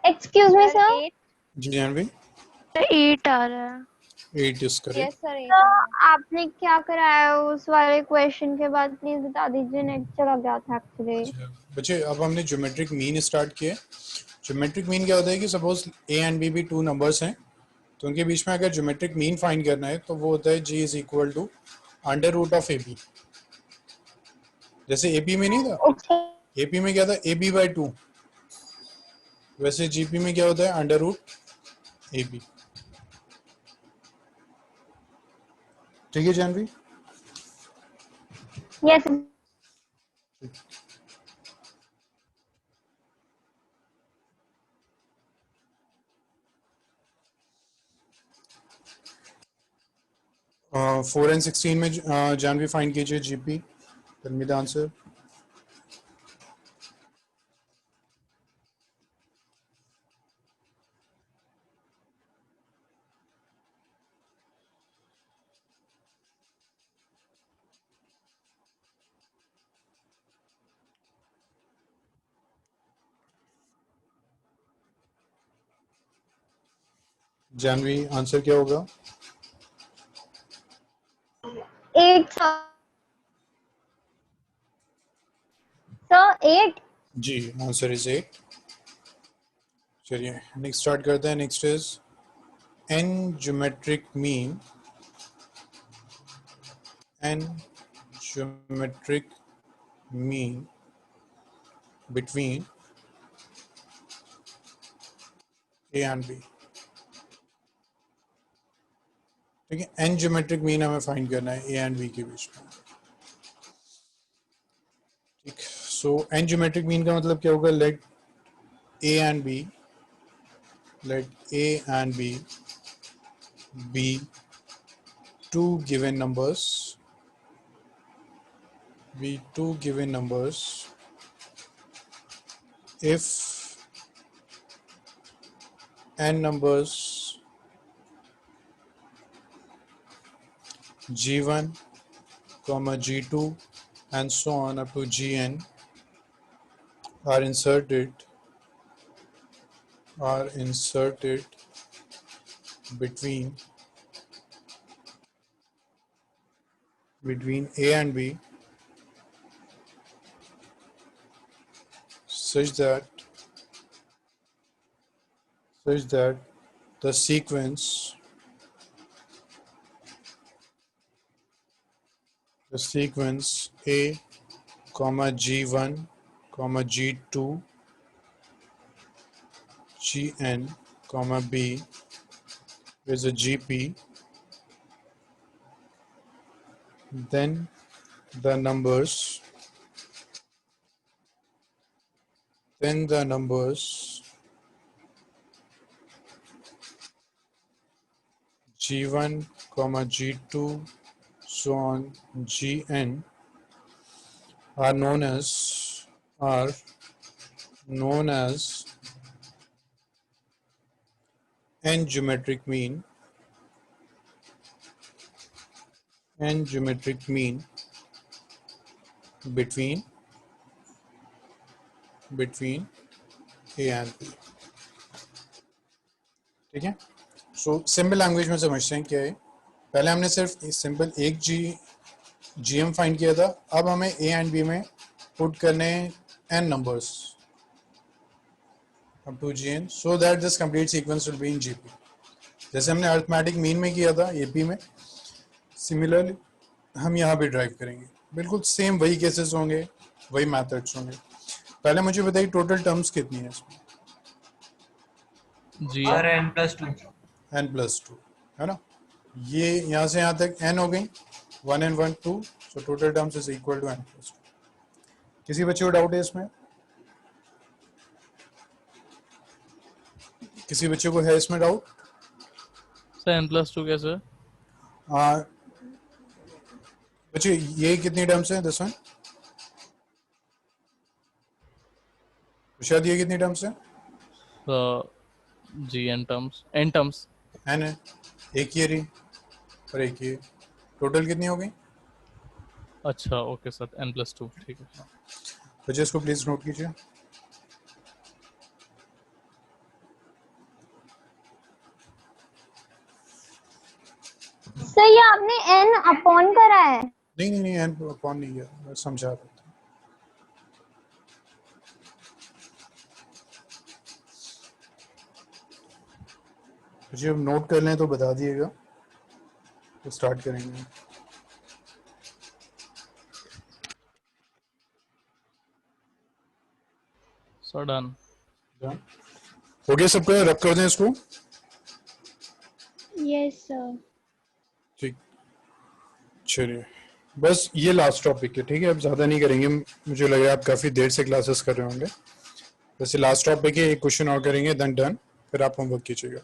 Excuse me sir. जी जानवी, 8 आ रहा है। 8 is correct। Yes sir. तो आपने क्या कराया उस वाले क्वेश्चन के बाद प्लीज बता दीजिए, नेट चला गया था एक्चुअली। अच्छा, बच्चे अब हमने ज्योमेट्रिक मीन स्टार्ट किया। ज्योमेट्रिक मीन क्या होता है कि सपोज ए एंड बी भी टू नंबर्स हैं, तो उनके बीच में अगर ज्योमेट्रिक मीन फाइंड करना है तो वो होता है G is equal to under root of a b. जैसे एपी में नहीं था, ओके। एपी में क्या था ए बी बाई 2, वैसे जीपी में क्या होता है अंडर रूट ए बी। ठीक है जानवी? यस। 4 and 16 में जानवी फाइंड कीजिए GP. Tell me the answer. Jahnavi answer क्या होगा? 8 सर। 8। Ji answer is 8। चलिए नेक्स्ट स्टार्ट करते हैं। Next is n geometric mean between A and B. ठीक है, n geometric mean हमें फाइंड करना है A and B के बीच में. ठीक, सो n geometric mean का मतलब क्या होगा? let A and B be two given numbers if n numbers g1 comma g2 and so on up to gn are inserted between A and B such that the sequence A comma g1 comma g2 gn comma b is a gp, then the numbers g1 comma g2 so on gn are known as n geometric mean between A and B. ठीक है, so simple language में समझते हैं क्या है. पहले हमने सिर्फ सिंपल एक GM फाइंड किया था, अब हमें A एंड B में पुट करने n numbers up to gn so that this complete sequence will be in GP. जैसे हमने अरिथमेटिक मीन में किया था AP में, सिमिलरली हम यहाँ भी ड्राइव करेंगे. बिल्कुल सेम वही केसेस होंगे, वही मेथड्स होंगे. पहले मुझे बताइए टोटल टर्म्स कितनी है इसमें? जी और n+2 n+2 है ना. ये यहाँ से यहाँ तक n हो गई, 1 and 1 2, so total terms is equal to n+2. किसी बच्चे को डाउट है इसमें? किसी बच्चे को है इसमें डाउट? सर n+2 कैसे? बच्चे ये कितनी टर्म्स हैं? दिस वन शायद ये कितनी टर्म्स हैं? जी n टर्म्स n है, एक ये रही और एक ये, टोटल कितनी हो गई? अच्छा ओके सर n+2 ठीक है. बच्चे इसको प्लीज नोट कीजिए. सर ये आपने n अपॉन करा है. नहीं n अपॉन नहीं किया, मैं समझा रहा था. बच्चे अब नोट कर लें तो बता दिएगा, तो स्टार्ट करेंगे. Sir done. हो गया सबका? रब कर दें इसको. Yes sir. ठीक, चलिए बस ये लास्ट टॉपिक है. ठीक है, अब ज़्यादा नहीं करेंगे. मुझे लग रहा है आप काफ़ी देर से क्लासेस कर रहे होंगे. वैसे लास्ट टॉपिक है, एक क्वेश्चन और करेंगे, देन डन, फिर आप होमवर्क कीजिएगा.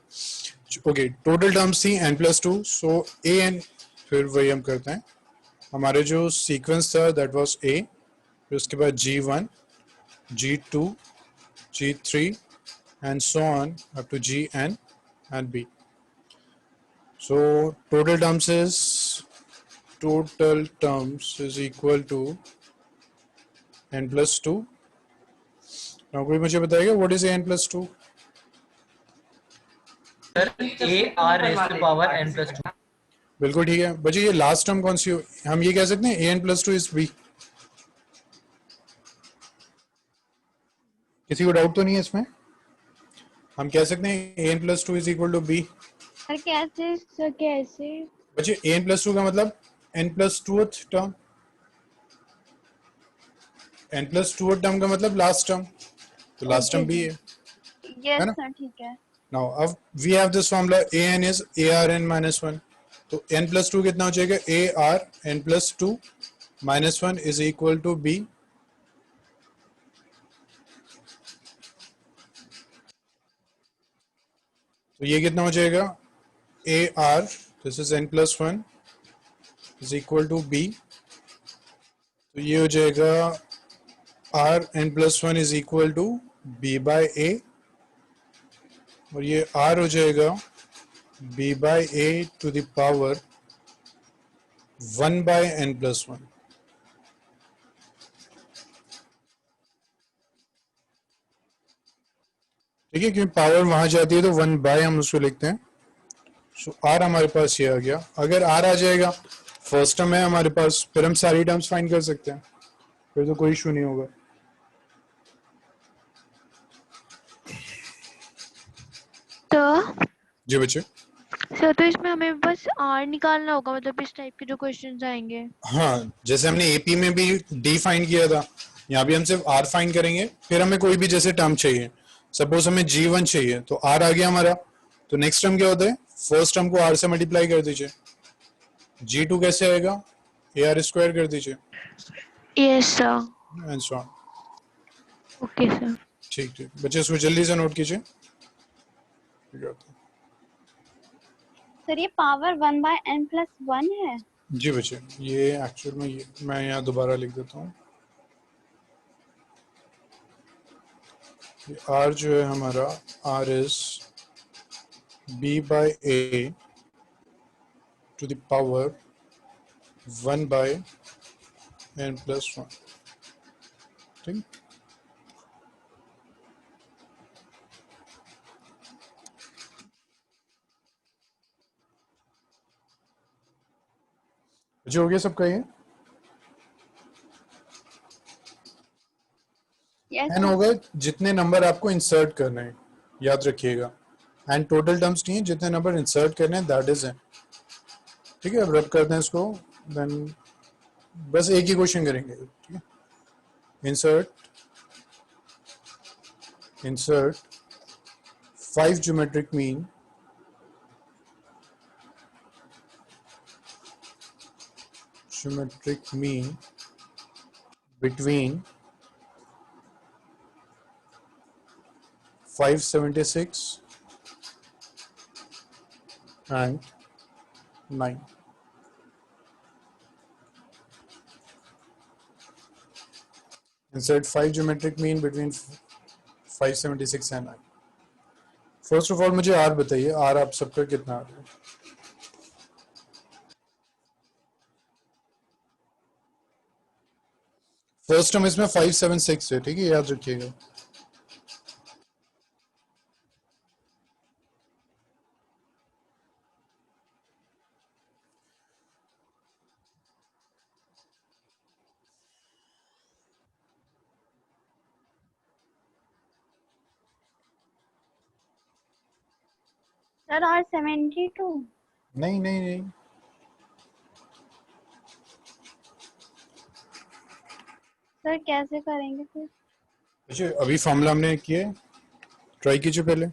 ओके, टोटल टर्म्स थी n+2, सो a n, फिर वही हम करते हैं. हमारे जो सीक्वेंस था दैट वाज a, फिर उसके बाद g1 g2 g3 and so on up to gn and b. So total terms is equal to n+2. Now कोई मुझे बताएगा what is n+2? Sir a r raised to power n+2. बिल्कुल ठीक है बच्चे. ये लास्ट टर्म कौन सी हो? हम ये कह सकते हैं an+2 is b. किसी को डाउट तो नहीं है इसमें? हम कह सकते हैं an+2 is equal to b. Sir कैसे बच्चे an+2 का मतलब n+2th टर्म, n+2th टर्म का मतलब लास्ट टर्म, तो लास्ट टर्म भी है यस ना? सर ठीक है। नाउ अब we have this formula an is arn-1, तो n+2 कितना हो जाएगा, arn+2 -1 is equal to b, तो ये कितना हो जाएगा, ar this is n+1 is equal to b, तो ये हो जाएगा rn+1 is equal to b by a, और ये r हो जाएगा b by a to the power 1 by n+1। ठीक है, क्योंकि पावर वहां जाती है तो 1 बाय हम उसको लिखते हैं। सो आर हमारे पास ये आ गया, अगर आर आ जाएगा फर्स्ट टर्म है हमारे पास, फिर हम सारी टर्म्स फाइंड कर सकते हैं, फिर तो कोई इशू नहीं होगा। तो जी बच्चे, सर तो इसमें हमें बस आर निकालना होगा, मतलब इस टाइप के जो क्वेश्चंस आएंगे। हाँ जैसे हमने एपी में भी डी फाइंड किया था, यहाँ भी हम सिर्फ आर फाइंड करेंगे, फिर हमें कोई भी जैसे टर्म चाहिए, सपोज हमें G1 चाहिए तो आर आ गया हमारा, तो नेक्स्ट टर्म क्या होता है, फर्स्ट टर्म को आर से मल्टीप्लाई कर दीजिए, G2 कैसे आएगा, AR² कर दीजिए, yes sir. And so on. Okay sir. ठीक ठीक बच्चे, इसको जल्दी से नोट कीजिए। सर ये पावर 1/n+1 है। जी बच्चे, ये एक्चुअल में ये मैं यहाँ दोबारा लिख देता हूँ, R जो है हमारा, R is b by a to the power 1 by n+1। ठीक, बच्चे हो गया सबका ये? यस n होगा जितने नंबर आपको इंसर्ट करने हैं, याद रखिएगा, एंड टोटल टर्म्स नहीं है, जितने नंबर इंसर्ट करने हैं दैट इज n। ठीक है, अब रब करते हैं इसको, देन बस एक ही क्वेश्चन करेंगे। ठीक है, insert 5 geometric mean between 576 and 9। Insert 5 geometric mean between 576 and 9। First of all मुझे आर बताइए, आर आप सबका कितना आ रहा है? फर्स्ट टर्म इसमें 576 है, ठीक है, याद रखिएगा। सर और 72। नहीं नहीं नहीं, सर कैसे करेंगे फिर? अच्छा अभी फॉर्मूला हमने किया है, ट्राई कीजिए पहले।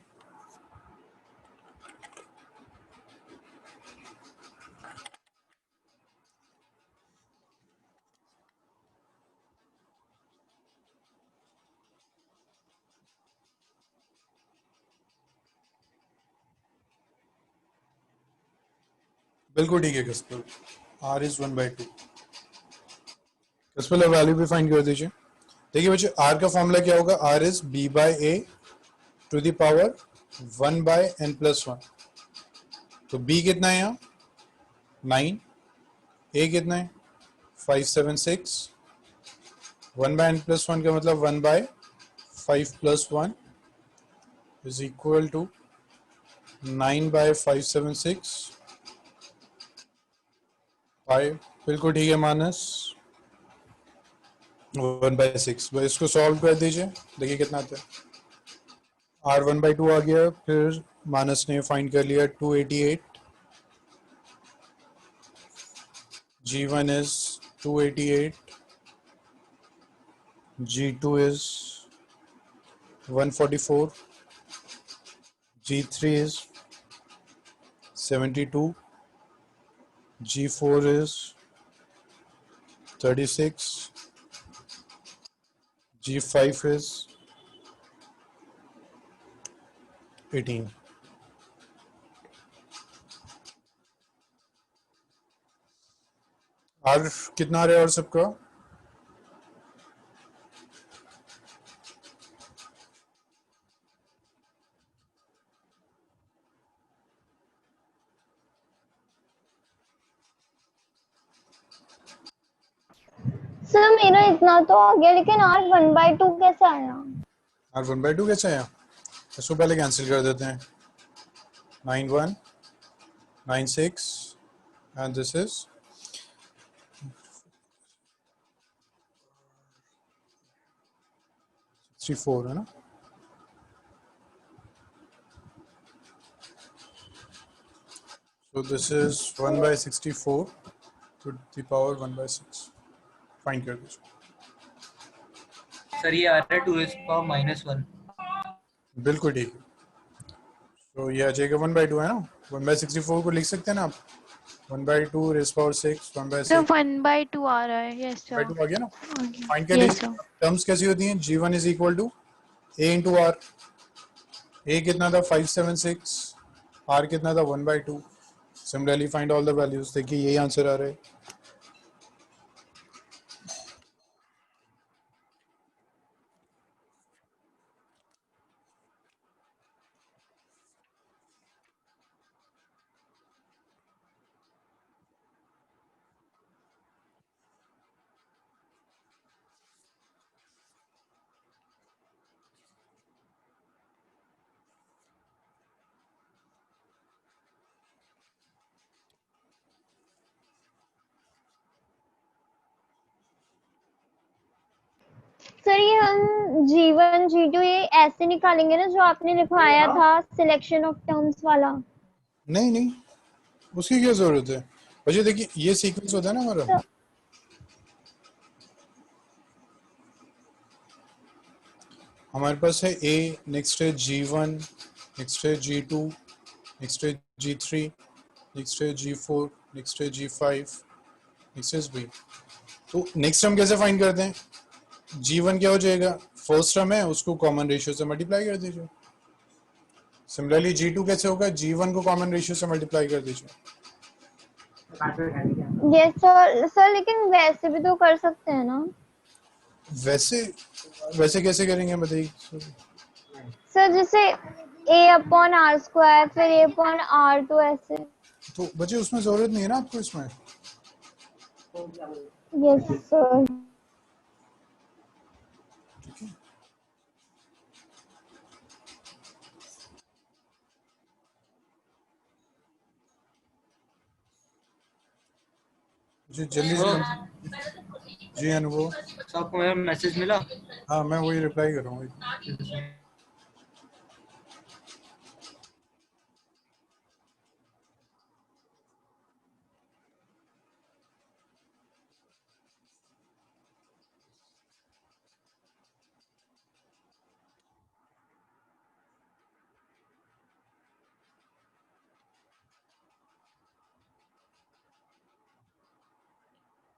बिल्कुल ठीक है कस्पल, R is 1/2। कस्पल वैल्यू भी फाइंड कर दीजिए। देखिए बच्चे, R का फॉर्मूला क्या होगा, R is b by a to the power 1 by n+1। तो b कितना है यहाँ 9, a कितना है 576, 1 by n+1 का मतलब 1 by 5 + 1 is equal to 9 by 576 5। बिल्कुल ठीक है, माइनस 1/6। इसको सॉल्व कर दीजिए, देखिए कितना आता है। R 1/2 आ गया, फिर मानस ने फाइंड कर लिया 288, G1 is 288, G2 is 144, G3 is 72, G4 is 36, G5 is 18. Are कितना आ रहा है और सबका? सर मेरा इतना तो हो गया, लेकिन आर 1/2 कैसे आया? आर 1/2 कैसे आया? इसको पहले कैंसिल कर देते हैं. 91, 96 and this is 64 है ना? So this is 1/64 to the power 1/6. Find कर दीजिए. सर ये आ रहा है 2 raised to power -1. बिल्कुल ठीक है. तो ये आ जाएगा 1/2 है ना? 1/64 को लिख सकते हैं ना आप? 1/2 raised to power 6, 1/6. तो 1/2 आ रहा है. Yes sir. 1/2 आ गया ना? फाइंड कर Yes, लीजिए. टर्म्स कैसी होती हैं? G1 is equal to A into R. A कितना था? 576. R कितना था? 1/2. Similarly find all the values. देखिए यही आंसर आ रहा है. सर ये हम G1 G2 ये ऐसे निकालेंगे ना जो आपने लिखवाया था सिलेक्शन ऑफ टर्म्स वाला? नहीं नहीं, उसकी क्या जरूरत है? बच्चे देखिए ये सीक्वेंस होता है ना हमारा. हमारे पास है A, नेक्स्ट है G1, नेक्स्ट है G2, नेक्स्ट है G3, नेक्स्ट है G4, नेक्स्ट है G5, नेक्स्ट है B. तो नेक्स्ट टर्म कैसे फाइंड करते हैं? G1 क्या हो जाएगा? फर्स्ट टर्म है, उसको कॉमन रेशियो से मल्टीप्लाई कर दीजिए. सिमिलरली G2 कैसे होगा? G1 को कॉमन रेशियो से मल्टीप्लाई कर दीजिए. Yes sir. सर लेकिन वैसे भी तो कर सकते हैं ना? वैसे कैसे करेंगे बताइए. सर जैसे A/R² फिर A/R2 ऐसे. तो बच्चे उसमें जरूरत नहीं है ना आपको इसमें. Yes sir. जी जल्दी से. जी अनुभव. तो आपको मेरा मैसेज मिला? हाँ मैं वही रिप्लाई कर रहा हूँ.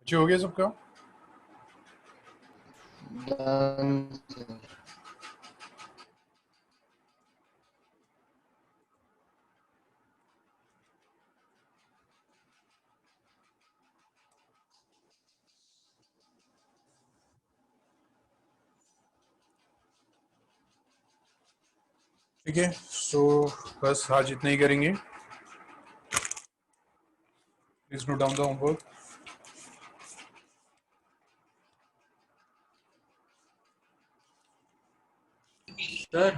जी हो गया सबका? ठीक है. सो बस आज इतना ही करेंगे. Please note down the homework. Sir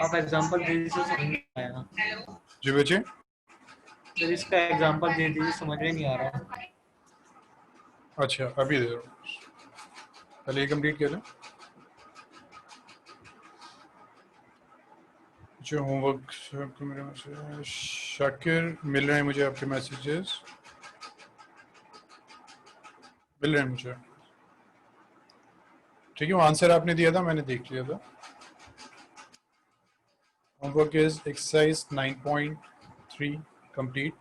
आप एग्जांपल दे दीजिए, समझ नहीं आया. जी बच्चे. सर इसका एग्जांपल दे दीजिए, समझ में नहीं आ रहा. अच्छा अभी दे रहा हूँ. पहले ये कंप्लीट कर लें. जो होमवर्क आपको मेरे मैसेज शाकिर मिल रहे हैं मुझे, आपके मैसेजेस मिल रहे हैं मुझे, ठीक है। वो आंसर आपने दिया था, मैंने देख लिया था। Homework is exercise 9.3 complete.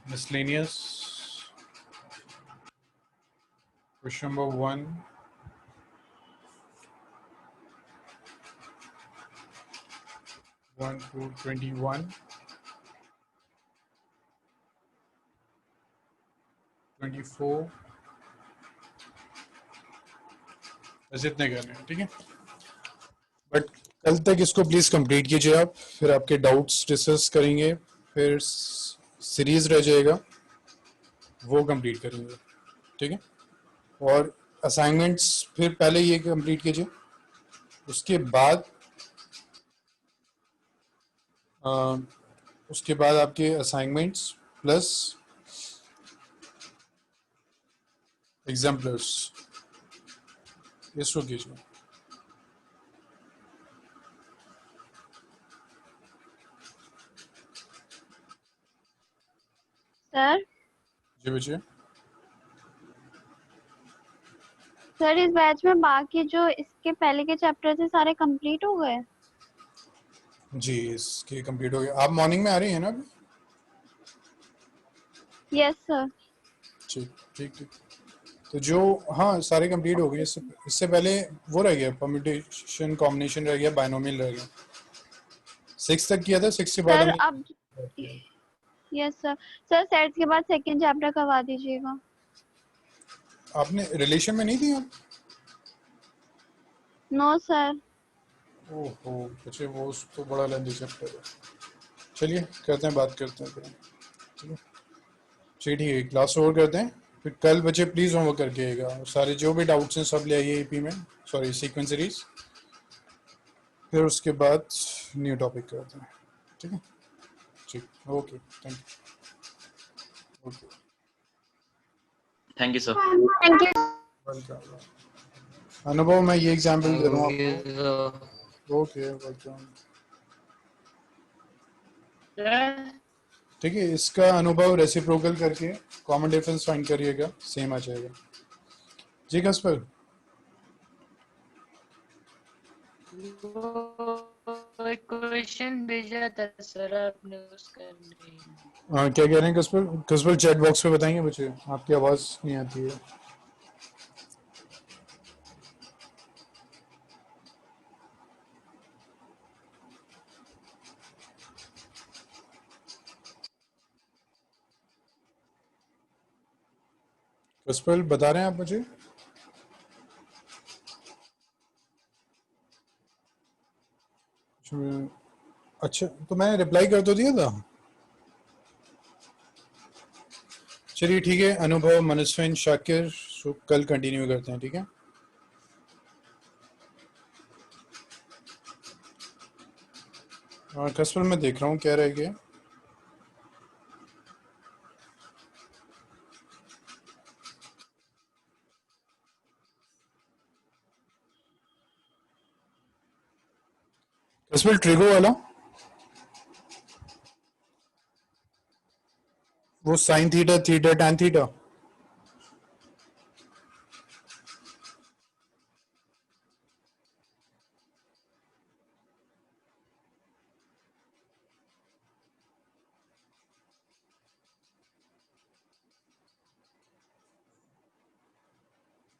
Miscellaneous. Question number 1. One to 21. 24. बस इतने करने हैं, ठीक है। बट कल तक इसको प्लीज कंप्लीट कीजिए आप, फिर आपके डाउट्स डिस्कस करेंगे, फिर सीरीज रह जाएगा वो कंप्लीट करेंगे, ठीक है। और असाइनमेंट्स फिर पहले ये कंप्लीट कीजिए, उसके बाद आपके असाइनमेंट्स प्लस एग्जाम्पलर्स इसको कीजिए। सर जी बच्चे, सर इस बैच में बाकी जो इसके पहले के चैप्टर थे सारे कंप्लीट हो गए? जी इसके कंप्लीट हो गया। आप मॉर्निंग में आ रही हैं ना अभी? Yes sir. ठीक ठीक ठीक। तो जो हाँ सारे कंप्लीट हो गए। इससे पहले वो रह गया, परम्यूटेशन कॉम्बिनेशन रह गया, बायनोमियल रह गया। 6 तक किया था, 6 के बाद सर हमने अब यस सर। सर सेट्स के बाद सेकंड चैप्टर करवा दीजिएगा। आपने रिलेशन में नहीं दिया? No sir. ओहो बच्चे, वो तो बड़ा लेंदी चैप्टर है। चलिए करते हैं, बात करते हैं फिर, ठीक है। चलिए ठीक है, क्लास ओवर करते हैं, फिर कल बच्चे प्लीज़ होमवर्क करके आइएगा। सारे जो भी डाउट्स हैं सब ले आइए ईपी में, सॉरी सीक्वेंस सीरीज। फिर उसके बाद न्यू टॉपिक करते हैं, ठीक है। ठीक, okay, thank you. Okay, thank you sir. Thank you. Welcome. अनुभव मैं ये एग्जाम्पल दे रहा हूँ आपको। Okay welcome. ठीक है, इसका अनुभव रेसिप्रोकल करके कॉमन डिफरेंस फाइंड करिएगा, सेम आ जाएगा। जी कस्पर, क्वेश्चन भेजा था सर आपने, उसका नहीं। क्या कह रहे हैं कस्पर? कस्पर चैट बॉक्स पे बताएंगे मुझे, आपकी आवाज़ नहीं आती है। कस्पर बता रहे हैं आप मुझे? अच्छा, तो मैंने रिप्लाई कर तो दिया था। चलिए ठीक है, अनुभव, मनस्विन, शाकिर, कल कंटिन्यू करते हैं, ठीक है। और कस्पर मैं देख रहा हूँ क्या रह गया। कस्पर ट्रिगो वाला, वो sine theta, theta, tan theta,